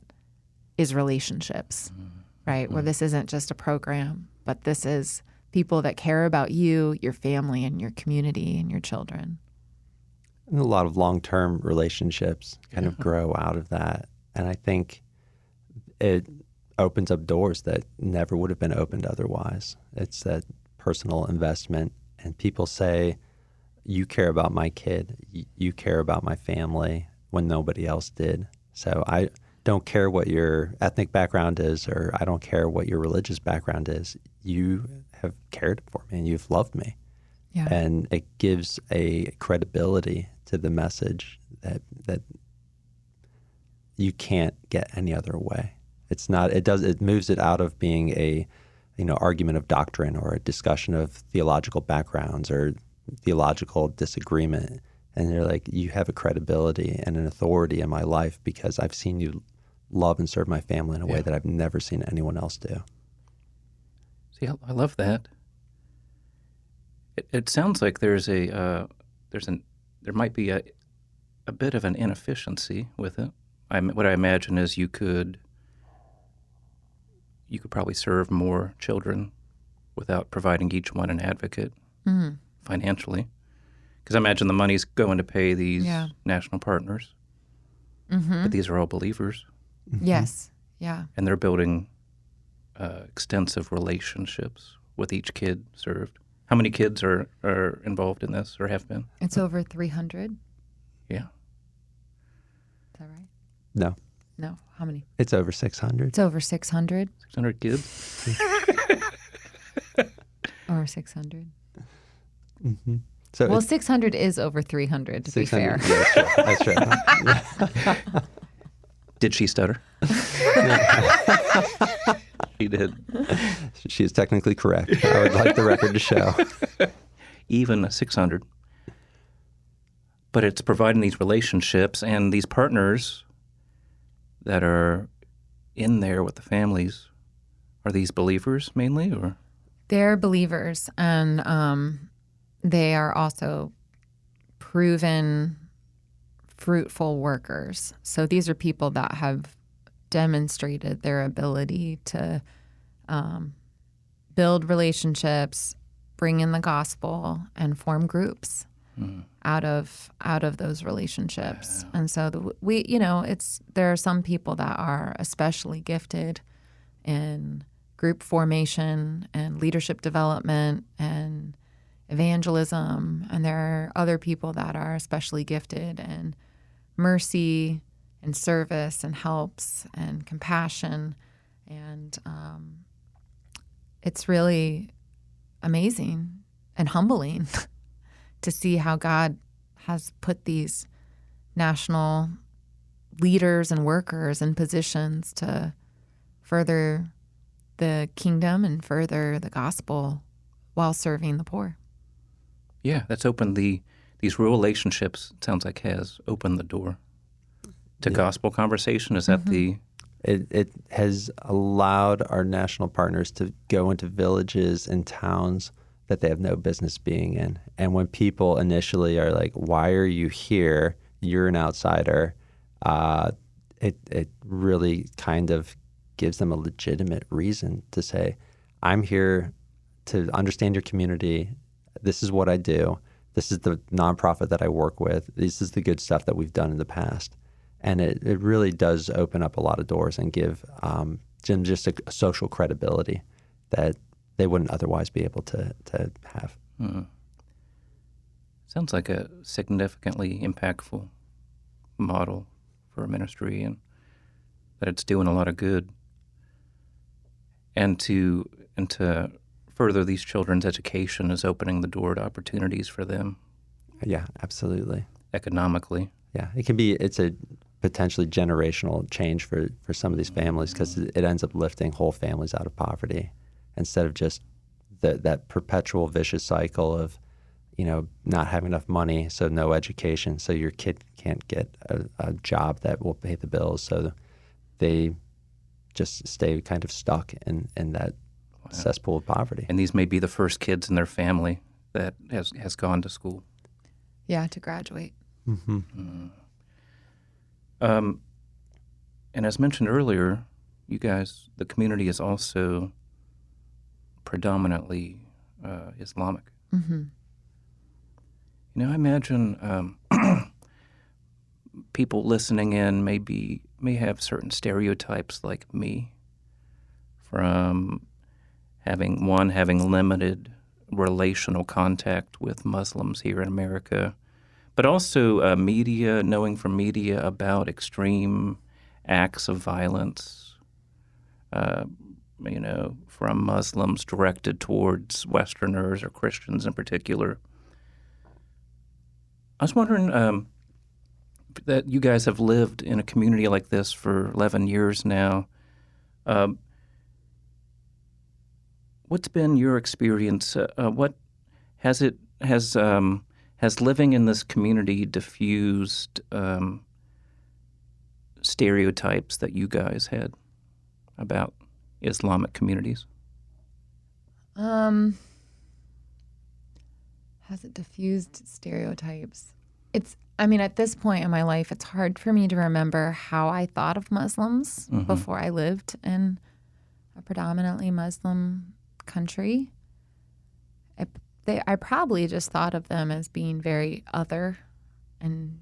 is relationships, right? Where this isn't just a program, but this is people that care about you, your family, and your community, and your children.
And a lot of long-term relationships kind of grow out of that. And I think it opens up doors that never would have been opened otherwise. It's that personal investment. And people say, you care about my kid, you care about my family, when nobody else did. So I don't care what your ethnic background is, or I don't care what your religious background is. You have cared for me and you've loved me.
Yeah.
And it gives a credibility to the message that you can't get any other way. It's not, it moves it out of being a, argument of doctrine or a discussion of theological backgrounds or theological disagreement. And they're like, you have a credibility and an authority in my life because I've seen you love and serve my family in a way that I've never seen anyone else do.
See, I love that. It sounds like there might be a bit of an inefficiency with it. What I imagine is you could probably serve more children without providing each one an advocate financially, because I imagine the money's going to pay these national partners, but these are all believers.
Yes, yeah.
And they're building extensive relationships with each kid served. How many kids are involved in this or have been?
It's over 300.
Yeah.
Is that right?
No.
No. How many?
It's over 600.
It's over 600.
600 kids?
Or 600.
Mm-hmm. So
well, 600 is over 300, to be fair.
Yeah, that's true. That's true.
Did she stutter? She did.
She is technically correct. I would like the record to show.
Even 600. But it's providing these relationships and these partners that are in there with the families. Are these believers mainly, or?
They're believers, and they are also proven fruitful workers. So these are people that have demonstrated their ability to build relationships, bring in the gospel, and form groups out of those relationships. Yeah. And so there are some people that are especially gifted in group formation and leadership development and evangelism, and there are other people that are especially gifted in mercy and service and helps and compassion. And it's really amazing and humbling to see how God has put these national leaders and workers in positions to further the kingdom and further the gospel while serving the poor.
Yeah, that's opened these relationships, it sounds like, has opened the door to gospel conversation. Is that the...
It has allowed our national partners to go into villages and towns that they have no business being in. And when people initially are like, why are you here? You're an outsider. It really kind of gives them a legitimate reason to say, I'm here to understand your community. This is what I do. This is the nonprofit that I work with. This is the good stuff that we've done in the past. And it really does open up a lot of doors and give Jim just a social credibility that they wouldn't otherwise be able to have.
Sounds like a significantly impactful model for a ministry, and that it's doing a lot of good. And to further these children's education is opening the door to opportunities for them
Yeah, absolutely.
economically.
Yeah, it's a potentially generational change for some of these families, because it ends up lifting whole families out of poverty instead of just that perpetual vicious cycle of, not having enough money, so no education, so your kid can't get a job that will pay the bills, so they just stay kind of stuck in that cesspool of poverty.
And these may be the first kids in their family that has gone to school.
Yeah, to graduate.
Mm-hmm.
And as mentioned earlier, you guys, the community is also predominantly Islamic.
Mm-hmm.
I imagine people listening in may have certain stereotypes like me from having limited relational contact with Muslims here in America, but also knowing from media about extreme acts of violence, from Muslims directed towards Westerners or Christians in particular. I was wondering that you guys have lived in a community like this for 11 years now. What's been your experience? What has living in this community diffused stereotypes that you guys had about Islamic communities?
Has it diffused stereotypes? At this point in my life, it's hard for me to remember how I thought of Muslims before I lived in a predominantly Muslim country. I probably just thought of them as being very other and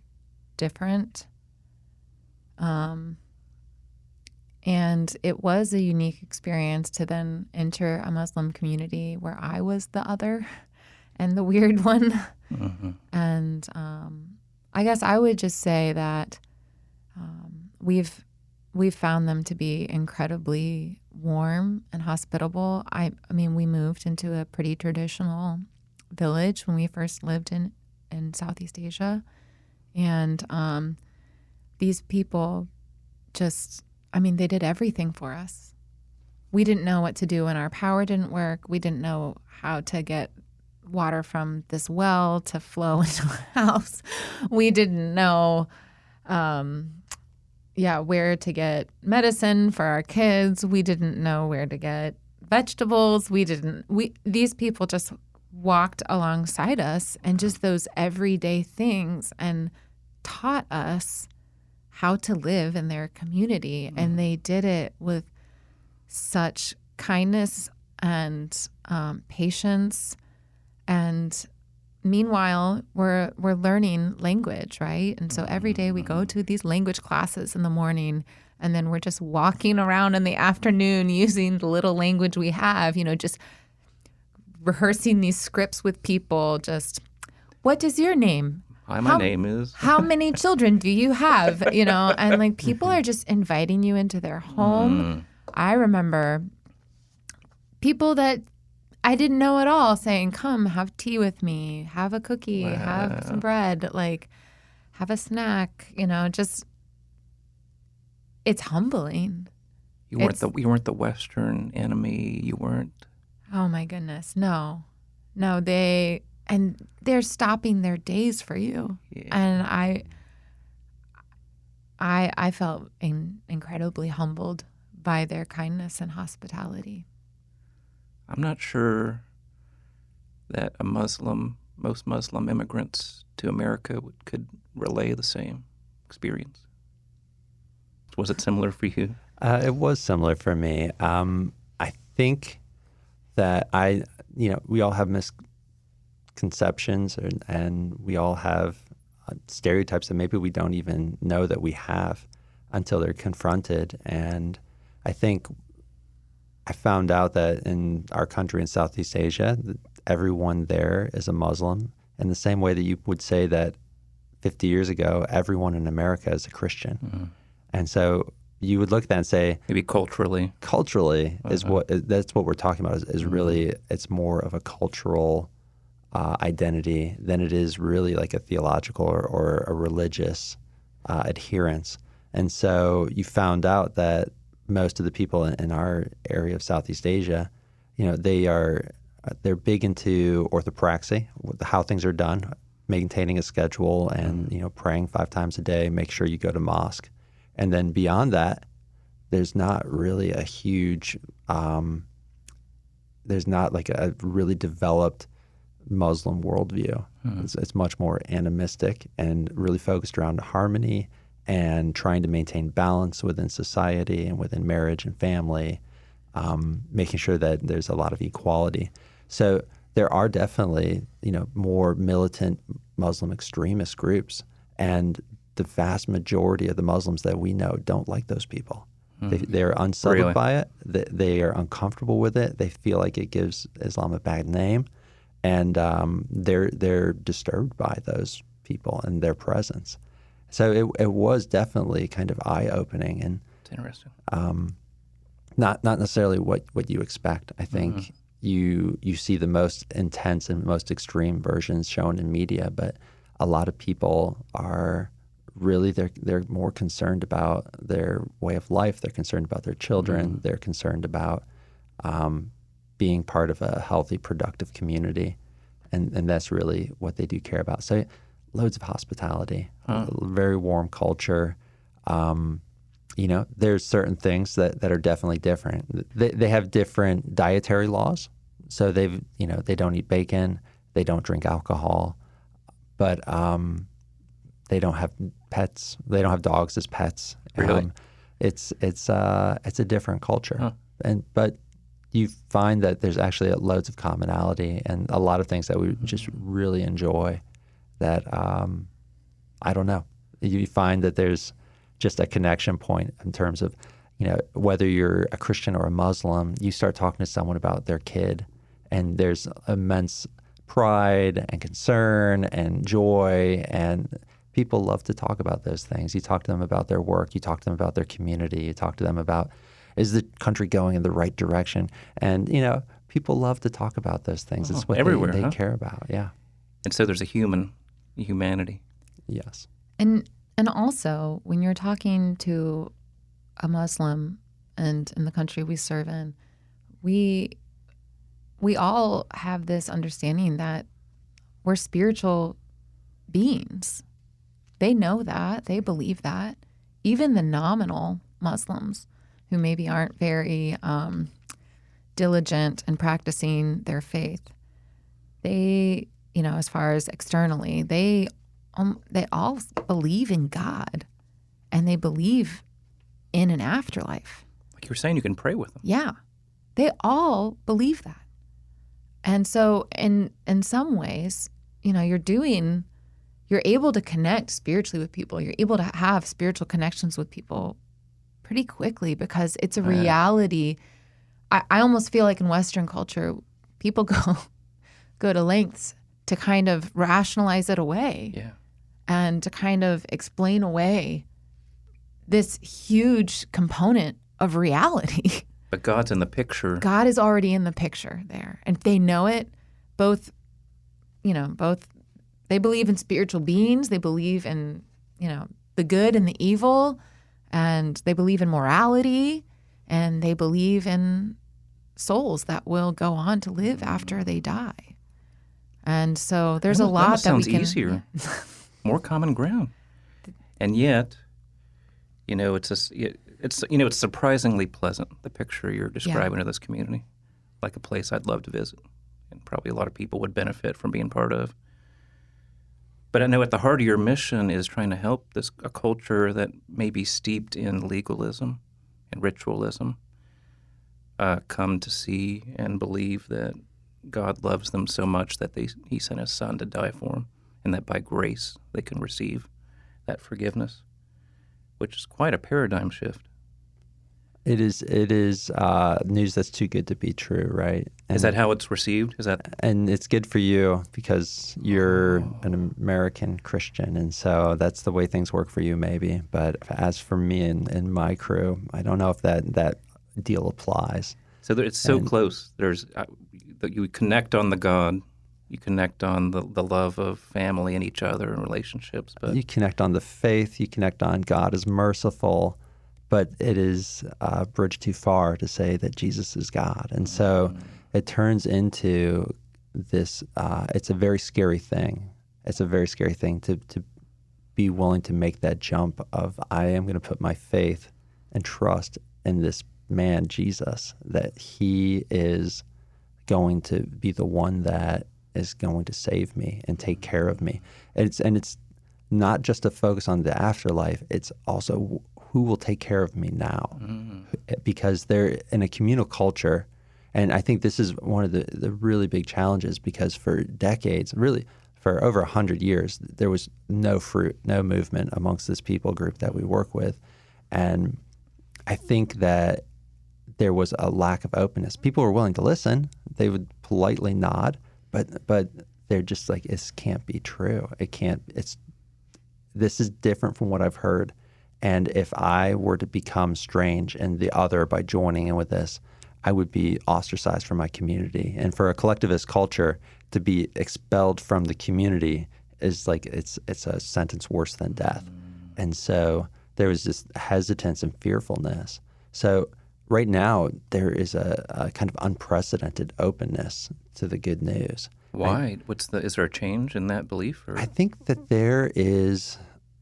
different. And it was a unique experience to then enter a Muslim community where I was the other and the weird one.
Mm-hmm.
And I guess I would just say that we've found them to be incredibly warm and hospitable. We moved into a pretty traditional village when we first lived in Southeast Asia. And these people just, they did everything for us. We didn't know what to do when our power didn't work. We didn't know how to get water from this well to flow into a house. We didn't know where to get medicine for our kids. We didn't know where to get vegetables. These people just walked alongside us and just those everyday things and taught us how to live in their community. Mm-hmm. And they did it with such kindness and patience. And meanwhile, we're learning language, right? And so every day we go to these language classes in the morning, and then we're just walking around in the afternoon using the little language we have, just rehearsing these scripts with people. Just, what is your name?
Hi, my name is.
How many children do you have? And people are just inviting you into their home. I remember people that I didn't know at all saying, come have tea with me, have a cookie, have some bread, have a snack, just, it's humbling.
You weren't the Western enemy. You weren't.
Oh my goodness. No, they're stopping their days for you. Yeah. And I felt incredibly humbled by their kindness and hospitality.
I'm not sure that most Muslim immigrants to America could relay the same experience. Was it similar for you?
It was similar for me. I think that we all have misconceptions and we all have stereotypes that maybe we don't even know that we have until they're confronted. And I think I found out that in our country in Southeast Asia, everyone there is a Muslim in the same way that you would say that 50 years ago, everyone in America is a Christian.
Mm-hmm.
And so you would look at that and say,
Maybe culturally.
Is that's what we're talking about is really, it's more of a cultural identity than it is really like a theological or a religious adherence. And so you found out that most of the people in our area of Southeast Asia, they're big into orthopraxy, how things are done, maintaining a schedule and, praying 5 times a day, make sure you go to mosque. And then beyond that, there's not really a huge, there's not like a really developed Muslim worldview. It's much more animistic and really focused around harmony and trying to maintain balance within society and within marriage and family, making sure that there's a lot of equality. So there are definitely, more militant Muslim extremist groups, and the vast majority of the Muslims that we know don't like those people. They're unsettled by it. They are uncomfortable with it. They feel like it gives Islam a bad name, and they're disturbed by those people and their presence. So it was definitely kind of eye-opening, and
It's interesting.
Not necessarily what you expect. I think you see the most intense and most extreme versions shown in media, but a lot of people are really they're more concerned about their way of life. They're concerned about their children. They're concerned about being part of a healthy, productive community, and that's really what they do care about. So loads of hospitality, a very warm culture. There's certain things that are definitely different. They have different dietary laws. So they don't eat bacon, they don't drink alcohol, but they don't have pets. They don't have dogs as pets.
Really?
It's a different culture. But you find that there's actually loads of commonality and a lot of things that we just really enjoy that, I don't know. You find that there's just a connection point in terms of, whether you're a Christian or a Muslim, you start talking to someone about their kid, and there's immense pride and concern and joy, and people love to talk about those things. You talk to them about their work, you talk to them about their community, you talk to them about, is the country going in the right direction? And, people love to talk about those things. It's what
everywhere,
they care about, yeah.
And so there's a humanity.
Yes.
And also, when you're talking to a Muslim and in the country we serve in, we all have this understanding that we're spiritual beings. They know that. They believe that. Even the nominal Muslims who maybe aren't very diligent in practicing their faith, they, as far as externally, they all believe in God, and they believe in an afterlife.
Like you were saying, you can pray with them.
Yeah, they all believe that. And so in some ways, you're able to connect spiritually with people. You're able to have spiritual connections with people pretty quickly because it's a reality. I almost feel like in Western culture, people go to lengths to kind of rationalize it away.
Yeah.
And to kind of explain away this huge component of reality.
But God's in the picture.
God is already in the picture there. And if they know it, both they believe in spiritual beings, they believe in, the good and the evil, and they believe in morality, and they believe in souls that will go on to live after they die. And so there's a lot that we can...
sounds easier. More common ground. And yet, it's surprisingly pleasant, the picture you're describing of this community, like a place I'd love to visit, and probably a lot of people would benefit from being part of. But I know at the heart of your mission is trying to help a culture that may be steeped in legalism and ritualism come to see and believe that God loves them so much that He sent His Son to die for them, and that by grace they can receive that forgiveness, which is quite a paradigm shift.
It is news that's too good to be true, right?
Is that how it's received? Is that?
And it's good for you because you're an American Christian, and so that's the way things work for you, maybe. But as for me and my crew, I don't know if that deal applies.
So it's so close. There's you connect on the God, you connect on the love of family and each other and relationships. But
you connect on the faith. You connect on God is merciful. But it is a bridge too far to say that Jesus is God. And so it turns into this, it's a very scary thing. It's a very scary thing to be willing to make that jump of, I am going to put my faith and trust in this man, Jesus, that he is going to be the one that is going to save me and take care of me. It's not just a focus on the afterlife, it's also who will take care of me now? Because they're in a communal culture, and I think this is one of the really big challenges, because for decades, really for over 100 years, there was no fruit, no movement amongst this people group that we work with. And I think that there was a lack of openness. People were willing to listen. They would politely nod, but they're just like, this can't be true. This is different from what I've heard. And if I were to become strange and the other by joining in with this, I would be ostracized from my community. And for a collectivist culture, to be expelled from the community is like, it's a sentence worse than death. And so there was this hesitance and fearfulness. So right now, there is a kind of unprecedented openness to the good news.
Why? Is there a change in that belief? Or?
I think that there is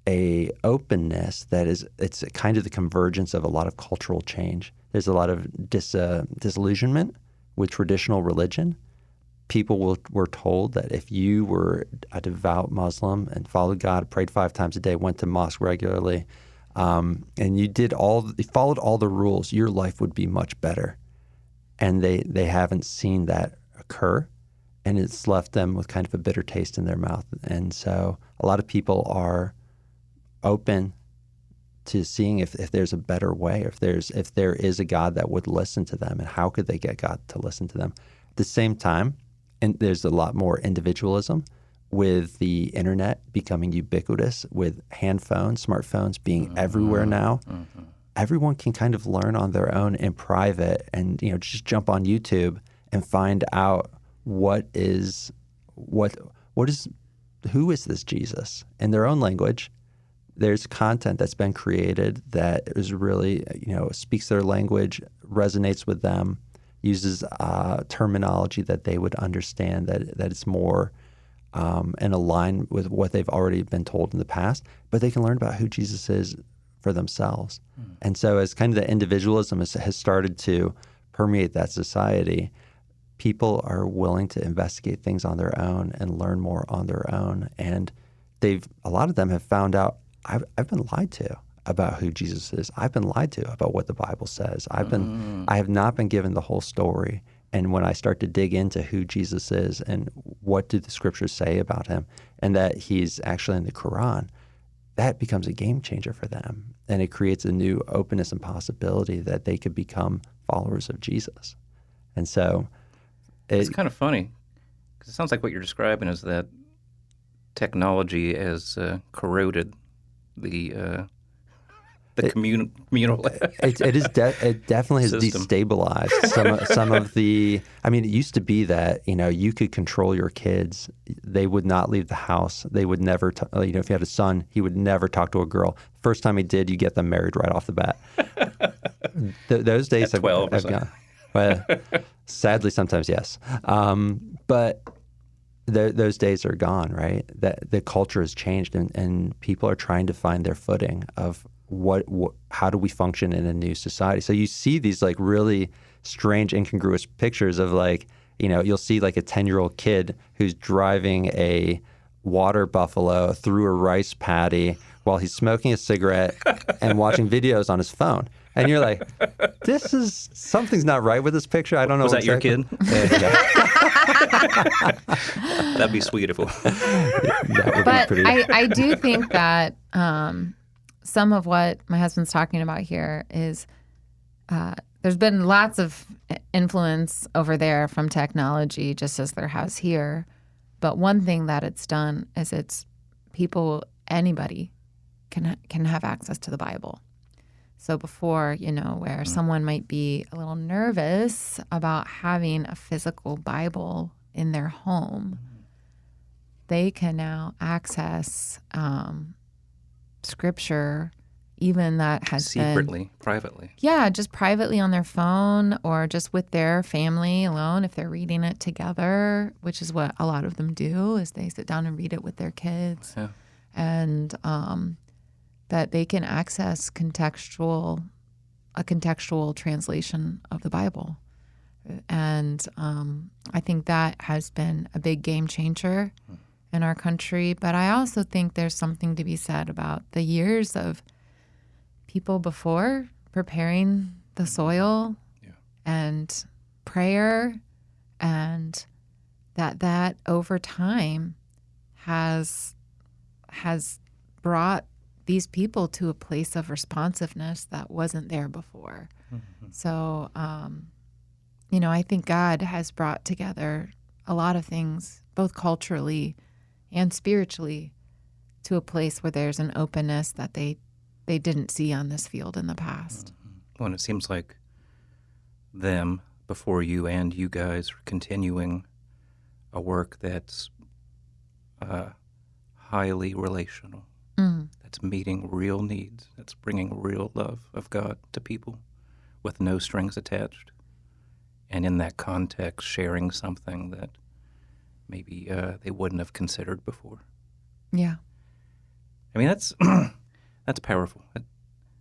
a openness it's kind of the convergence of a lot of cultural change. There's a lot of disillusionment with traditional religion. People were told that if you were a devout Muslim and followed God, prayed 5 times a day, went to mosque regularly, and you followed all the rules, your life would be much better. And they haven't seen that occur, and it's left them with kind of a bitter taste in their mouth. And so a lot of people are open to seeing if there's a better way, if there is a God that would listen to them, and how could they get God to listen to them. At the same time, and there's a lot more individualism with the internet becoming ubiquitous, with handphones, smartphones being everywhere now. Everyone can kind of learn on their own in private, and just jump on YouTube and find out who is this Jesus in their own language. There's content that's been created that is really, speaks their language, resonates with them, uses terminology that they would understand, that it's more and align with what they've already been told in the past, but they can learn about who Jesus is for themselves. And so as kind of the individualism has started to permeate that society, people are willing to investigate things on their own and learn more on their own. And a lot of them have found out, I've been lied to about who Jesus is. I've been lied to about what the Bible says. I have not been given the whole story. And when I start to dig into who Jesus is and what do the scriptures say about him, and that he's actually in the Quran, that becomes a game changer for them. And it creates a new openness and possibility that they could become followers of Jesus. And so
it's kind of funny, because it sounds like what you're describing is that technology has corroded the communal.
It definitely has
system.
Destabilized some of the. I mean, it used to be that you could control your kids; they would not leave the house. They would never. If you had a son, he would never talk to a girl. First time he did, you get them married right off the bat. Those days have
12
have gone. Well, sadly, sometimes yes, but. Those days are gone, right? That the culture has changed, and people are trying to find their footing of how do we function in a new society. So you see these like really strange, incongruous pictures of you'll see like a 10-year-old kid who's driving a water buffalo through a rice paddy while he's smoking a cigarette and watching videos on his phone. And you're like, something's not right with this picture. I don't know.
Was that your kid?
Yeah.
That'd be sweet if it was.
But I do think that some of what my husband's talking about here is there's been lots of influence over there from technology, just as there has here. But one thing that it's done is anybody can have access to the Bible. So before, where someone might be a little nervous about having a physical Bible in their home, they can now access scripture, even that has
secretly, privately.
Yeah, just privately on their phone or just with their family alone if they're reading it together, which is what a lot of them do, is they sit down and read it with their kids.
Yeah.
And that they can access a contextual translation of the Bible. And I think that has been a big game changer in our country. But I also think there's something to be said about the years of people before preparing the soil and prayer, and that over time has brought these people to a place of responsiveness that wasn't there before. Mm-hmm. So, I think God has brought together a lot of things, both culturally and spiritually, to a place where there's an openness that they didn't see on this field in the past.
Mm-hmm. Well, and it seems like them before you and you guys are continuing a work that's highly relational.
Mm.
That's meeting real needs. That's bringing real love of God to people with no strings attached. And in that context, sharing something that maybe they wouldn't have considered before.
Yeah.
I mean, that's powerful. It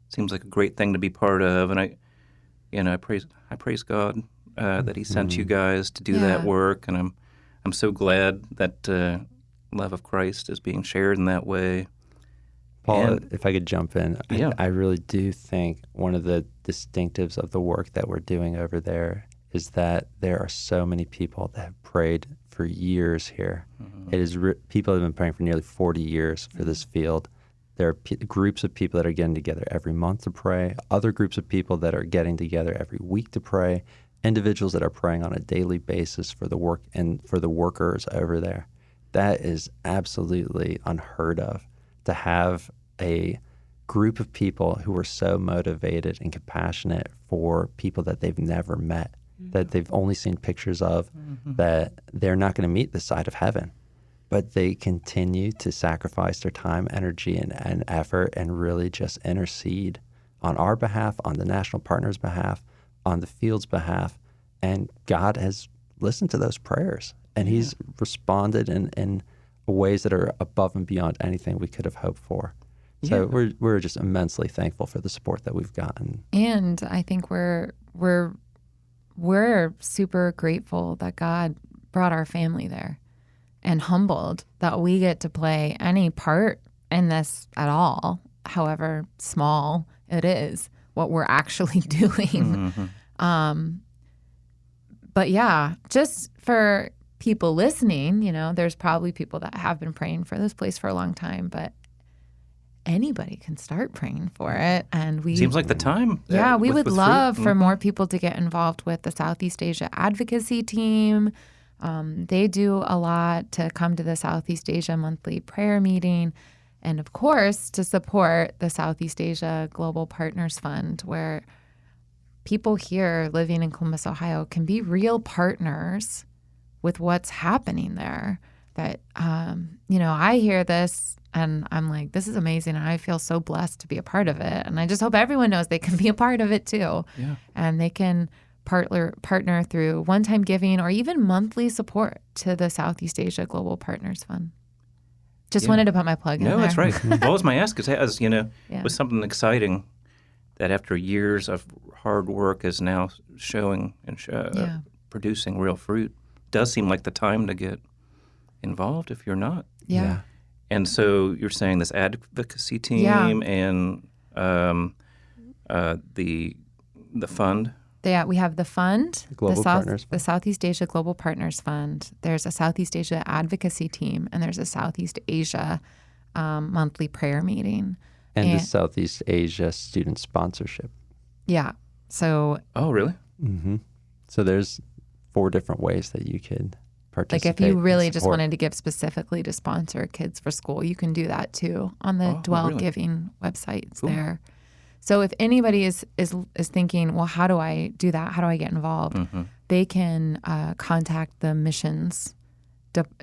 seems like a great thing to be part of. And I praise God that He sent you guys to do that work. And I'm so glad that love of Christ is being shared in that way.
Paul, if I could jump in, I really do think one of the distinctives of the work that we're doing over there is that there are so many people that have prayed for years here. Mm-hmm. It is people have been praying for nearly 40 years for this field. There are groups of people that are getting together every month to pray, other groups of people that are getting together every week to pray, individuals that are praying on a daily basis for the work and for the workers over there. That is absolutely unheard of, to have a group of people who are so motivated and compassionate for people that they've never met, that they've only seen pictures of, that they're not going to meet this side of heaven. But they continue to sacrifice their time, energy, and effort and really just intercede on our behalf, on the national partners' behalf, on the field's behalf. And God has listened to those prayers, and He's responded in ways that are above and beyond anything we could have hoped for. So we're just immensely thankful for the support that we've gotten.
And I think we're super grateful that God brought our family there, and humbled that we get to play any part in this at all, however small it is, what we're actually doing. Mm-hmm. But yeah, just for people listening, there's probably people that have been praying for this place for a long time, but anybody can start praying for it. And
seems like the time.
Yeah, we would love for more people to get involved with the Southeast Asia advocacy team. They do a lot to come to the Southeast Asia monthly prayer meeting, and of course to support the Southeast Asia Global Partners Fund, where people here living in Columbus, Ohio can be real partners with what's happening there. That, I hear this and I'm like, this is amazing. And I feel so blessed to be a part of it. And I just hope everyone knows they can be a part of it too.
Yeah.
And they can partner through one-time giving or even monthly support to the Southeast Asia Global Partners Fund. Just wanted to put my plug in there.
No, that's right. Well, as my ask is, was something exciting that after years of hard work is now showing and producing real fruit. Does seem like the time to get involved if you're not.
Yeah.
And so you're saying this advocacy team and the fund.
Yeah, we have the fund,
the
Southeast Asia Global Partners Fund. There's a Southeast Asia advocacy team, and there's a Southeast Asia monthly prayer meeting.
And the Southeast Asia student sponsorship.
Yeah. So
Oh, really?
Mm-hmm. So there's 4 different ways that you could
like
participate.
if you really
and
just
support.
wanted to give specifically to sponsor Kids for School, you can do that too on the
Oh,
Dwell
really?
Giving website. It's
Cool.
there. So if anybody is thinking, well, how do I do that? How do I get involved?
Mm-hmm.
They can contact the missions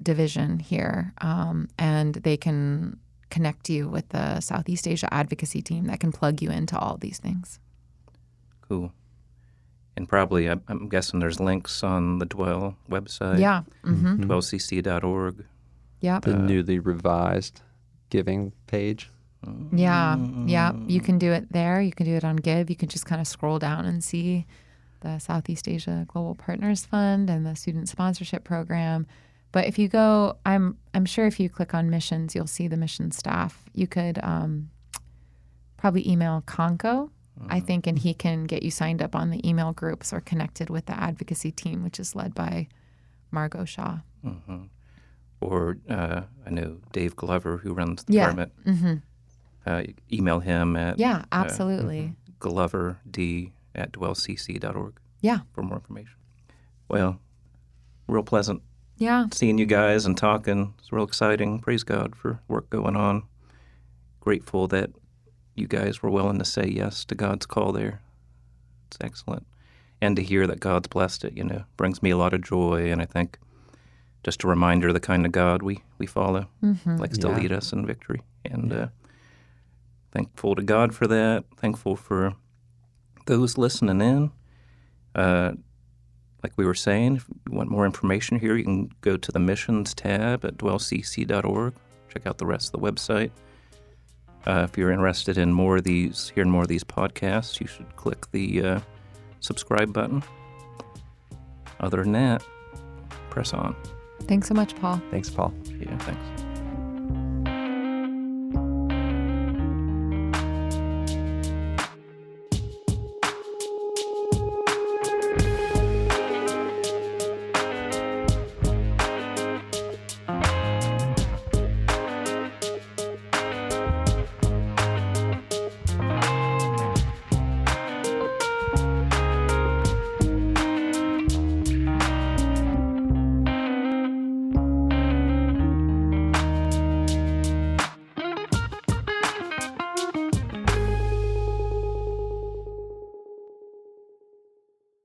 division here, and they can connect you with the Southeast Asia advocacy team that can plug you into all of these things.
Cool. And probably, I'm guessing there's links on the Dwell website.
Yeah. Mm-hmm.
dwellcc.org.
Yep.
The newly revised giving page.
Yeah. Yeah. You can do it there. You can do it on Give. You can just kind of scroll down and see the Southeast Asia Global Partners Fund and the Student Sponsorship Program. But if you go, I'm sure if you click on missions, you'll see the mission staff. You could probably email Conco, I think, and he can get you signed up on the email groups or connected with the advocacy team, which is led by Margot Shaw.
Mm-hmm. Or I know Dave Glover, who runs the
Yeah.
department.
Mm-hmm.
Email him at
Yeah, absolutely.
gloverd@dwellcc.org
Yeah.
for more information. Well, real pleasant
Yeah.
seeing you guys and talking. It's real exciting. Praise God for work going on. Grateful that you guys were willing to say yes to God's call there. It's excellent. And to hear that God's blessed it, brings me a lot of joy. And I think just a reminder of the kind of God we follow, likes to
Yeah.
lead us in victory. And thankful to God for that. Thankful for those listening in. Like we were saying, if you want more information here, you can go to the missions tab at dwellcc.org. Check out the rest of the website. If you're interested in hearing more of these podcasts, you should click the subscribe button. Other than that, press on.
Thanks so much, Paul.
Thanks, Paul.
Yeah, thanks.